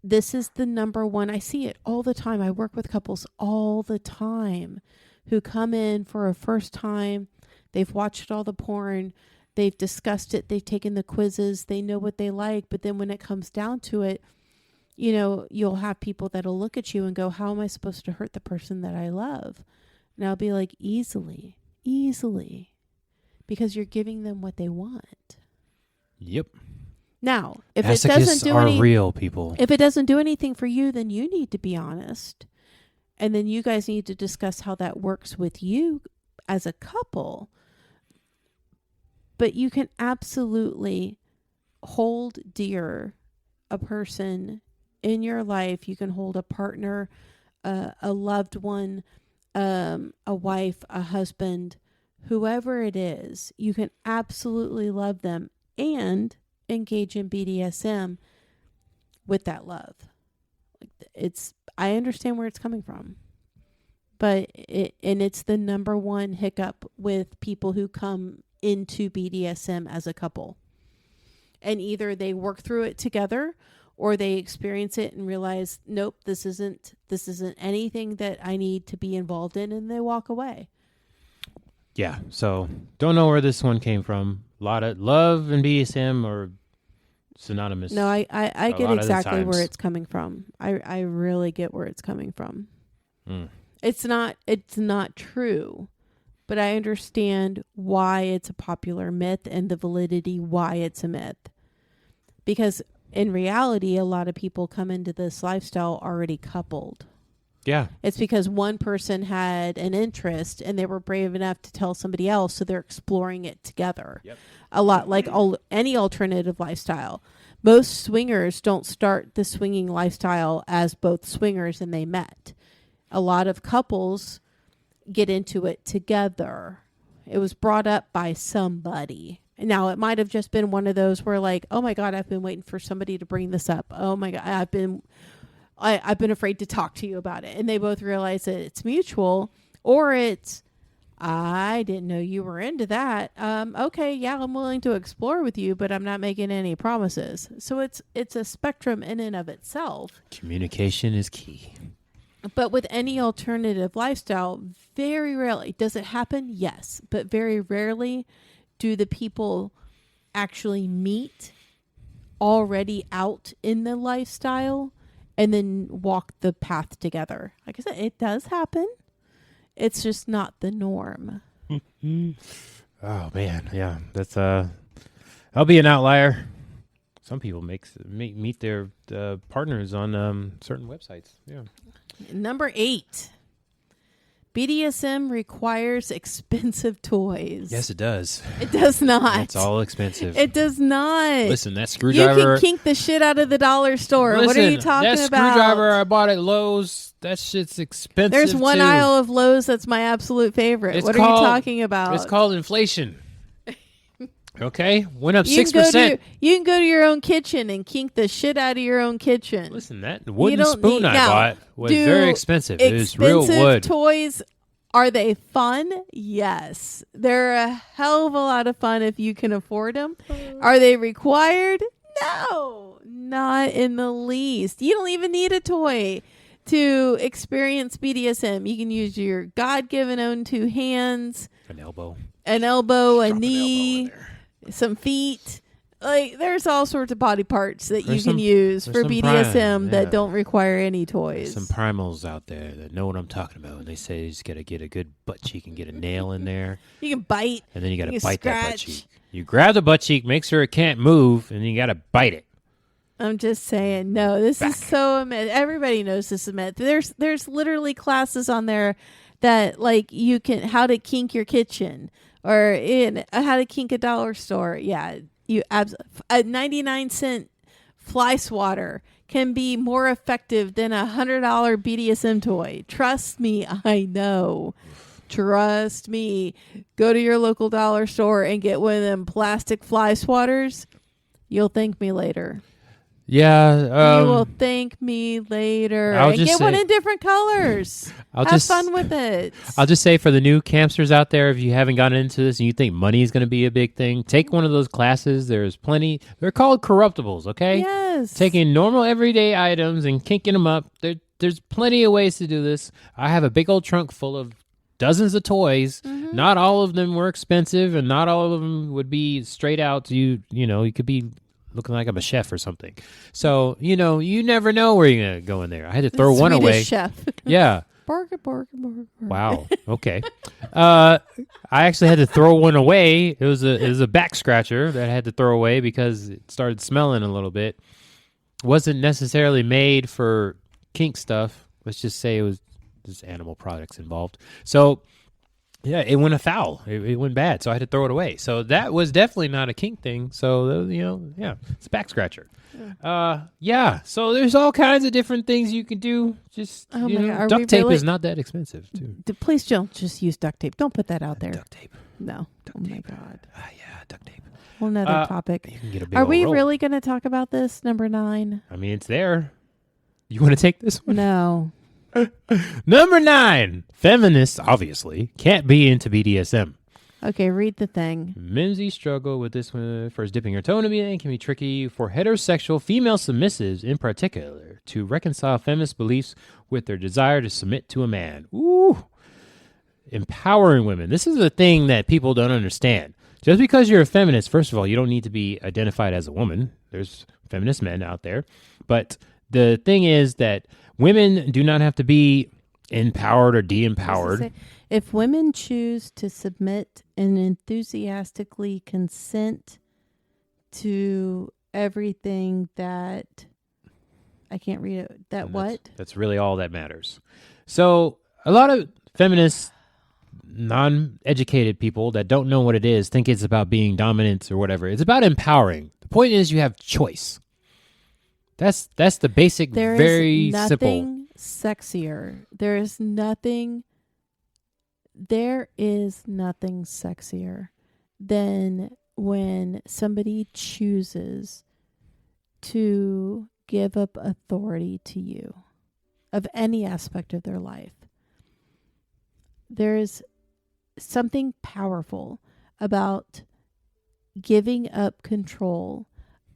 this is the number one. I see it all the time. I work with couples all the time who come in for a first time. They've watched all the porn. They've discussed it. They've taken the quizzes. They know what they like. But then when it comes down to it, you know, you'll have people that'll look at you and go, how am I supposed to hurt the person that I love? And I'll be like, easily, because you're giving them what they want. Yep. Now, if Masochists it doesn't do real people. If it doesn't do anything for you, then you need to be honest. And then you guys need to discuss how that works with you as a couple. But you can absolutely hold dear a person in your life. You can hold a partner, a loved one, a wife, a husband, whoever it is. You can absolutely love them and engage in BDSM with that love. I understand where it's coming from, but it's the number one hiccup with people who come into BDSM as a couple, and either they work through it together, or they experience it and realize, nope, this isn't anything that I need to be involved in, and they walk away. Yeah, so don't know where this one came from. A lot of love and BDSM are synonymous. No, I get exactly where it's coming from. I really get where it's coming from. It's not true, but I understand why it's a popular myth and the validity why it's a myth. Because in reality, a lot of people come into this lifestyle already coupled. Yeah. It's because one person had an interest and they were brave enough to tell somebody else, so they're exploring it together. Yep. A lot like any alternative lifestyle. Most swingers don't start the swinging lifestyle as both swingers and they met. A lot of couples get into it together. It was brought up by somebody. Now, it might have just been one of those where like, oh my God, I've been waiting for somebody to bring this up. Oh my God, I've been afraid to talk to you about it. And they both realize that it's mutual, or it's, I didn't know you were into that. Okay, yeah, I'm willing to explore with you, but I'm not making any promises. So it's a spectrum in and of itself. Communication is key. But with any alternative lifestyle, very rarely does it happen. Yes, but very rarely do the people actually meet already out in the lifestyle and then walk the path together. Like I said, it does happen. It's just not the norm. Oh man, yeah, that's I'll be an outlier. Some people meet their partners on certain websites. Yeah. Number 8. BDSM requires expensive toys. Yes, it does. It does not. It's all expensive. It does not. Listen, that screwdriver. You can kink the shit out of the dollar store. Listen, what are you talking that about? screwdriver I bought at Lowe's, that shit's expensive. There's one too. aisle of Lowe's that's my absolute favorite. What are you talking about? It's called inflation. Okay, went up 6%. You can go to your own kitchen and kink the shit out of your own kitchen. Listen, that wooden spoon I bought was very expensive. It was real wood. Toys, are they fun? Yes. They're a hell of a lot of fun if you can afford them. Are they required? No, not in the least. You don't even need a toy to experience BDSM. You can use your God-given own 2 hands. An elbow, a knee, some feet. Like, there's all sorts of body parts that you can use for BDSM that don't require any toys. There's some primals out there that know what I'm talking about. And they say you just got to get a good butt cheek and get a nail in there. You can bite. And then you got to bite that butt cheek. You grab the butt cheek, make sure it can't move, and you got to bite it. I'm just saying, no, this is so a myth. Everybody knows this is a myth. There's literally classes on there that, like, you can, how to kink your kitchen, or in how to kink a dollar store. Yeah. A 99-cent fly swatter can be more effective than a $100 BDSM toy. Trust me, I know. Trust me. Go to your local dollar store and get one of them plastic fly swatters. You'll thank me later. Yeah. You will thank me later. And get one in different colors. Have fun with it. I'll just say for the new campsters out there, if you haven't gotten into this and you think money is going to be a big thing, take one of those classes. There's plenty. They're called corruptibles, okay? Yes. Taking normal everyday items and kinking them up. There's plenty of ways to do this. I have a big old trunk full of dozens of toys. Mm-hmm. Not all of them were expensive, and not all of them would be straight out. You could be looking like I'm a chef or something. So, you never know where you're going to go in there. I had to throw one away. Chef. Yeah. Burger. Wow. Okay. I actually had to throw one away. It was a back scratcher that I had to throw away because it started smelling a little bit. Wasn't necessarily made for kink stuff. Let's just say it was just animal products involved. So, yeah, it went afoul. It went bad, so I had to throw it away. So that was definitely not a kink thing. So, it's a back scratcher. Yeah. So there's all kinds of different things you can do. Just duct tape is not that expensive, too. Please don't just use duct tape. Don't put that out there. Duct tape. No. My God. Yeah, duct tape. Whole nother topic. You can get a big Are we roll. really going to talk about this? Number 9. I mean, it's there. You want to take this one? No. Number 9. Feminists, obviously, can't be into BDSM. Okay, read the thing. Mimsy struggle with this one. First, dipping her toe in BDSM can be tricky for heterosexual female submissives in particular to reconcile feminist beliefs with their desire to submit to a man. Ooh. Empowering women. This is the thing that people don't understand. Just because you're a feminist, first of all, you don't need to be identified as a woman. There's feminist men out there. But the thing is that women do not have to be empowered or de-empowered. If women choose to submit and enthusiastically consent to everything that I can't read it. That's really all that matters. So a lot of feminists, non-educated people that don't know what it is think it's about being dominant or whatever. It's about empowering. The point is you have choice. That's the basic, very simple. There is nothing sexier. There is nothing sexier than when somebody chooses to give up authority to you of any aspect of their life. There's something powerful about giving up control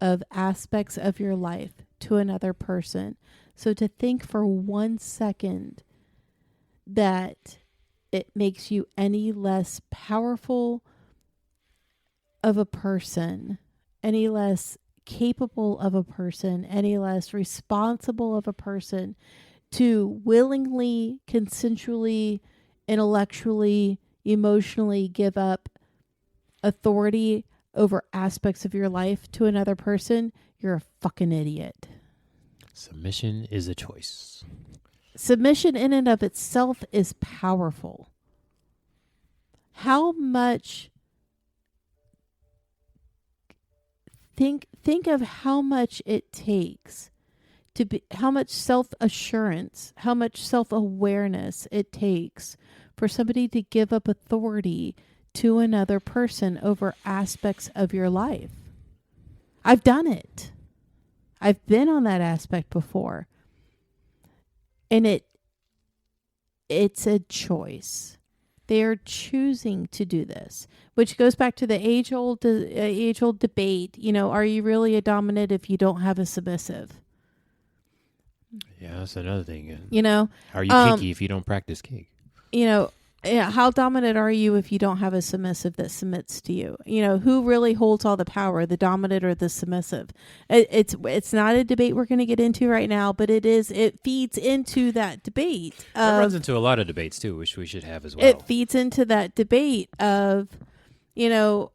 of aspects of your life to another person. So to think for 1 second that it makes you any less powerful of a person, any less capable of a person, any less responsible of a person to willingly, consensually, intellectually, emotionally give up authority over aspects of your life to another person, you're a fucking idiot. Submission is a choice. Submission in and of itself is powerful. How much think of how much it takes to be, how much self-assurance, how much self-awareness it takes for somebody to give up authority to another person over aspects of your life. I've done it. I've been on that aspect before. And it's a choice. They are choosing to do this, which goes back to the age-old debate. You know, are you really a dominant if you don't have a submissive? Yeah, that's another thing. You know, are you kinky if you don't practice kink? You know, how dominant are you if you don't have a submissive that submits to you? You know, who really holds all the power, the dominant or the submissive? It's not a debate we're going to get into right now, but it feeds into that debate. It runs into a lot of debates too, which we should have as well. It feeds into that debate of, you know,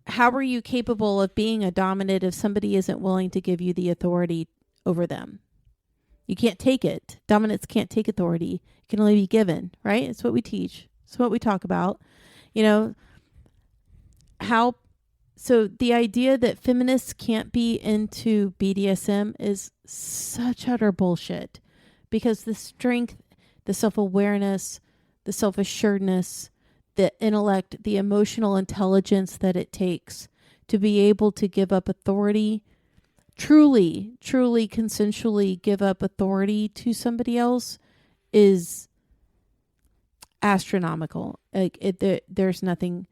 how are you capable of being a dominant if somebody isn't willing to give you the authority over them? You can't take it. Dominants can't take authority. It can only be given, right? It's what we teach. It's what we talk about. You know, so the idea that feminists can't be into BDSM is such utter bullshit, because the strength, the self-awareness, the self-assuredness, the intellect, the emotional intelligence that it takes to be able to give up authority, truly consensually give up authority to somebody else is astronomical. There's nothing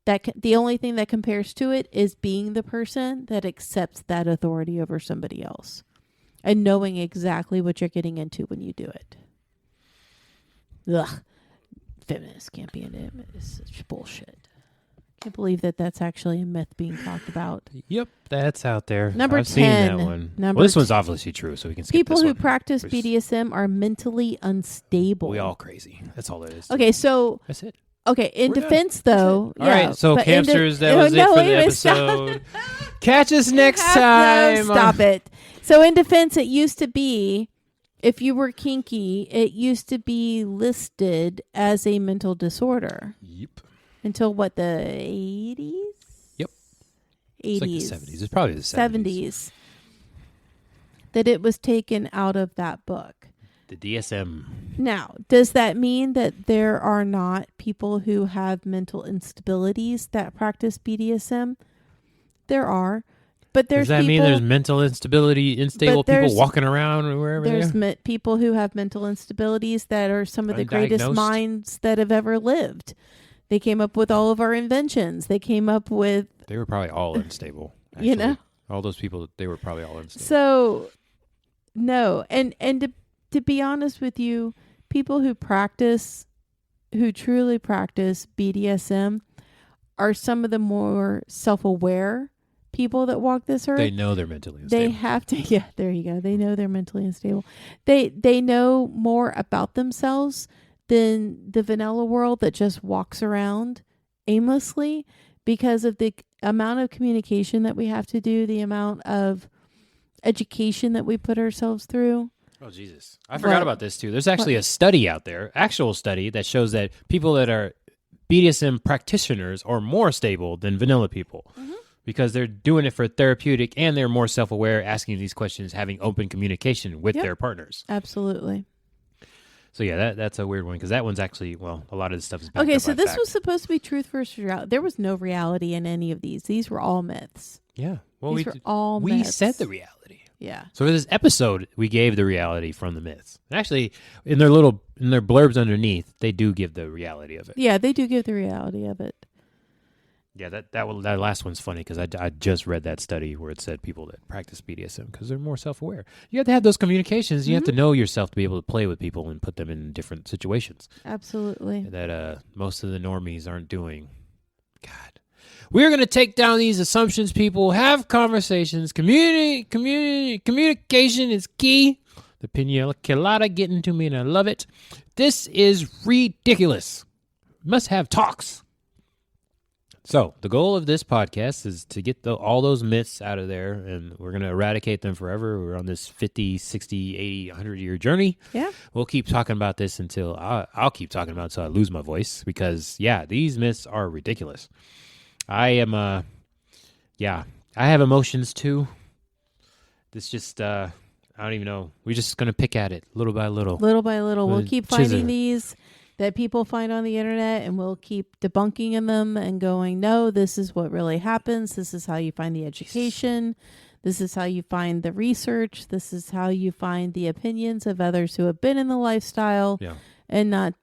that the only thing that compares to it is being the person that accepts that authority over somebody else and knowing exactly what you're getting into when you do it. Ugh. Feminists can't be in it. It's such bullshit. Can't believe that that's actually a myth being talked about. Yep, that's out there. Number I've 10. Seen that one. Well, this one's obviously true, so we can skip people this who one. practice BDSM are mentally unstable. We all crazy. That's all it is. Okay, so that's it. Okay, in We're defense done. though, All right, so Campsters, that was it for the episode. Catch us next time. No, stop it. So in defense, it used to be, if you were kinky, it used to be listed as a mental disorder. Yep. Until what, the 80s? Yep. 80s. It's like the 70s. It's probably the 70s. That it was taken out of that book. The DSM. Now, does that mean that there are not people who have mental instabilities that practice BDSM? There are. But there's Does that mean there's mental instability, unstable people walking around or wherever there's people who have mental instabilities that are some of the greatest minds that have ever lived. They came up with all of our inventions. They came up with... They were probably all unstable. Actually. You know? All those people, they were probably all unstable. So, no. And to be honest with you, people who truly practice BDSM are some of the more self-aware people that walk this earth. They know they're mentally unstable. They have to, yeah, there you go. They know they're mentally unstable. They know more about themselves than the vanilla world that just walks around aimlessly, because of the amount of communication that we have to do, the amount of education that we put ourselves through. Oh, Jesus. I forgot about this, too. There's actually a study out there, actual study, that shows that people that are BDSM practitioners are more stable than vanilla people because they're doing it for therapeutic and they're more self-aware, asking these questions, having open communication with their partners. Absolutely. So, yeah, that's a weird one because that one's actually, well, a lot of the stuff is backed Okay, up so by this fact. was supposed to be truth versus reality. There was no reality in any of these. These were all myths. Yeah. Well, These were all myths. we said the reality. Yeah. So for this episode, we gave the reality from the myths. And actually, in their blurbs underneath, they do give the reality of it. Yeah, they do give the reality of it. Yeah, that last one's funny because I just read that study where it said people that practice BDSM because they're more self-aware. You have to have those communications. You have to know yourself to be able to play with people and put them in different situations. Absolutely. That most of the normies aren't doing. God. We're going to take down these assumptions, people. Have conversations. Communication is key. The pina colada getting to me, and I love it. This is ridiculous. Must have talks. So, the goal of this podcast is to get all those myths out of there, and we're going to eradicate them forever. We're on this 50, 60, 80, 100-year journey. Yeah. We'll keep talking about this until I'll keep talking about it until I lose my voice because, yeah, these myths are ridiculous. I have emotions too. This just, I don't even know. We're just going to pick at it little by little. Little by little. We'll keep chisel. finding these that people find on the internet, and we'll keep debunking them and going, no, this is what really happens. This is how you find the education. This is how you find the research. This is how you find the opinions of others who have been in the lifestyle. Yeah. And not,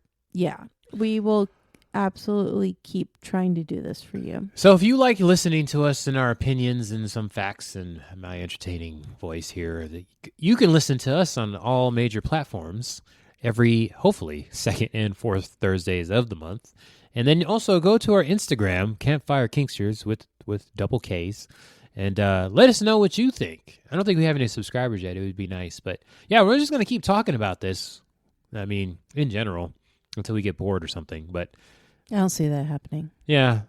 we will absolutely keep trying to do this for you. So if you like listening to us and our opinions and some facts and my entertaining voice here, you can listen to us on all major platforms every, hopefully, second and fourth Thursdays of the month. And then also go to our Instagram, Campfire Kinksters with double Ks, and let us know what you think. I don't think we have any subscribers yet. It would be nice. But yeah, we're just going to keep talking about this. I mean, in general, until we get bored or something. But I don't see that happening. yeah.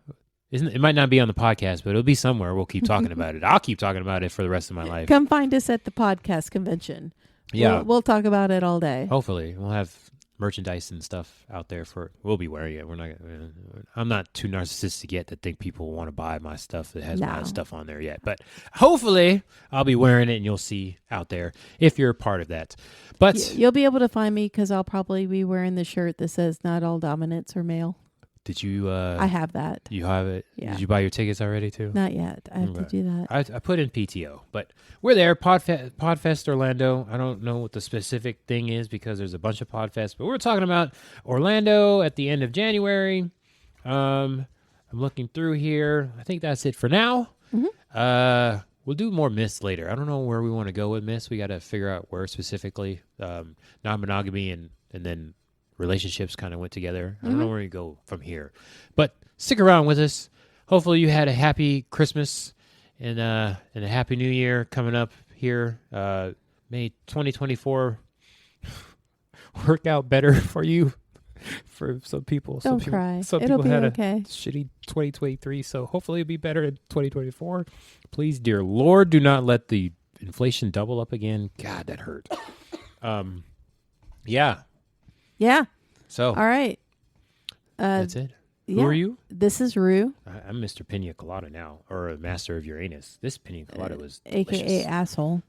It might not be on the podcast, but it'll be somewhere. We'll keep talking about it. I'll keep talking about it for the rest of my life. Come find us at the podcast convention. Yeah. We'll talk about it all day. Hopefully. We'll have merchandise and stuff out there we'll be wearing it. I'm not too narcissistic yet to think people want to buy my stuff that has my stuff on there yet. But hopefully I'll be wearing it and you'll see out there if you're a part of that. But you'll be able to find me because I'll probably be wearing the shirt that says not all dominants are male. Did you? I have that. You have it? Yeah. Did you buy your tickets already too? Not yet. I have to do that. I put in PTO, but we're there. Podfest Orlando. I don't know what the specific thing is because there's a bunch of Podfests, but we're talking about Orlando at the end of January. I'm looking through here. I think that's it for now. Mm-hmm. We'll do more myths later. I don't know where we want to go with myths. We got to figure out where specifically. Non-monogamy and then relationships kind of went together. I don't know where you go from here, but stick around with us. Hopefully you had a happy Christmas and a happy New Year coming up here. May 2024 work out better for you. For some people, don't cry. Some It'll people be had okay. a shitty 2023, so hopefully it'll be better in 2024. Please, dear Lord, do not let the inflation double up again. God, that hurt. Yeah. Yeah. So, all right. That's it. Who are you? This is Rue. I'm Mr. Pina Colada now, or a master of Uranus. This Pina Colada was AKA delicious. asshole.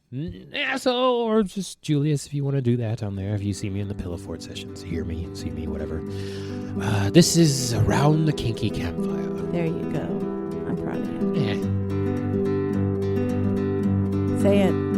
Asshole, or just Julius if you want to do that on there. If you see me in the Pillow Fort sessions, hear me, see me, whatever. This is Around the Kinky Campfire. There you go. I'm proud of you. Yeah. Say it.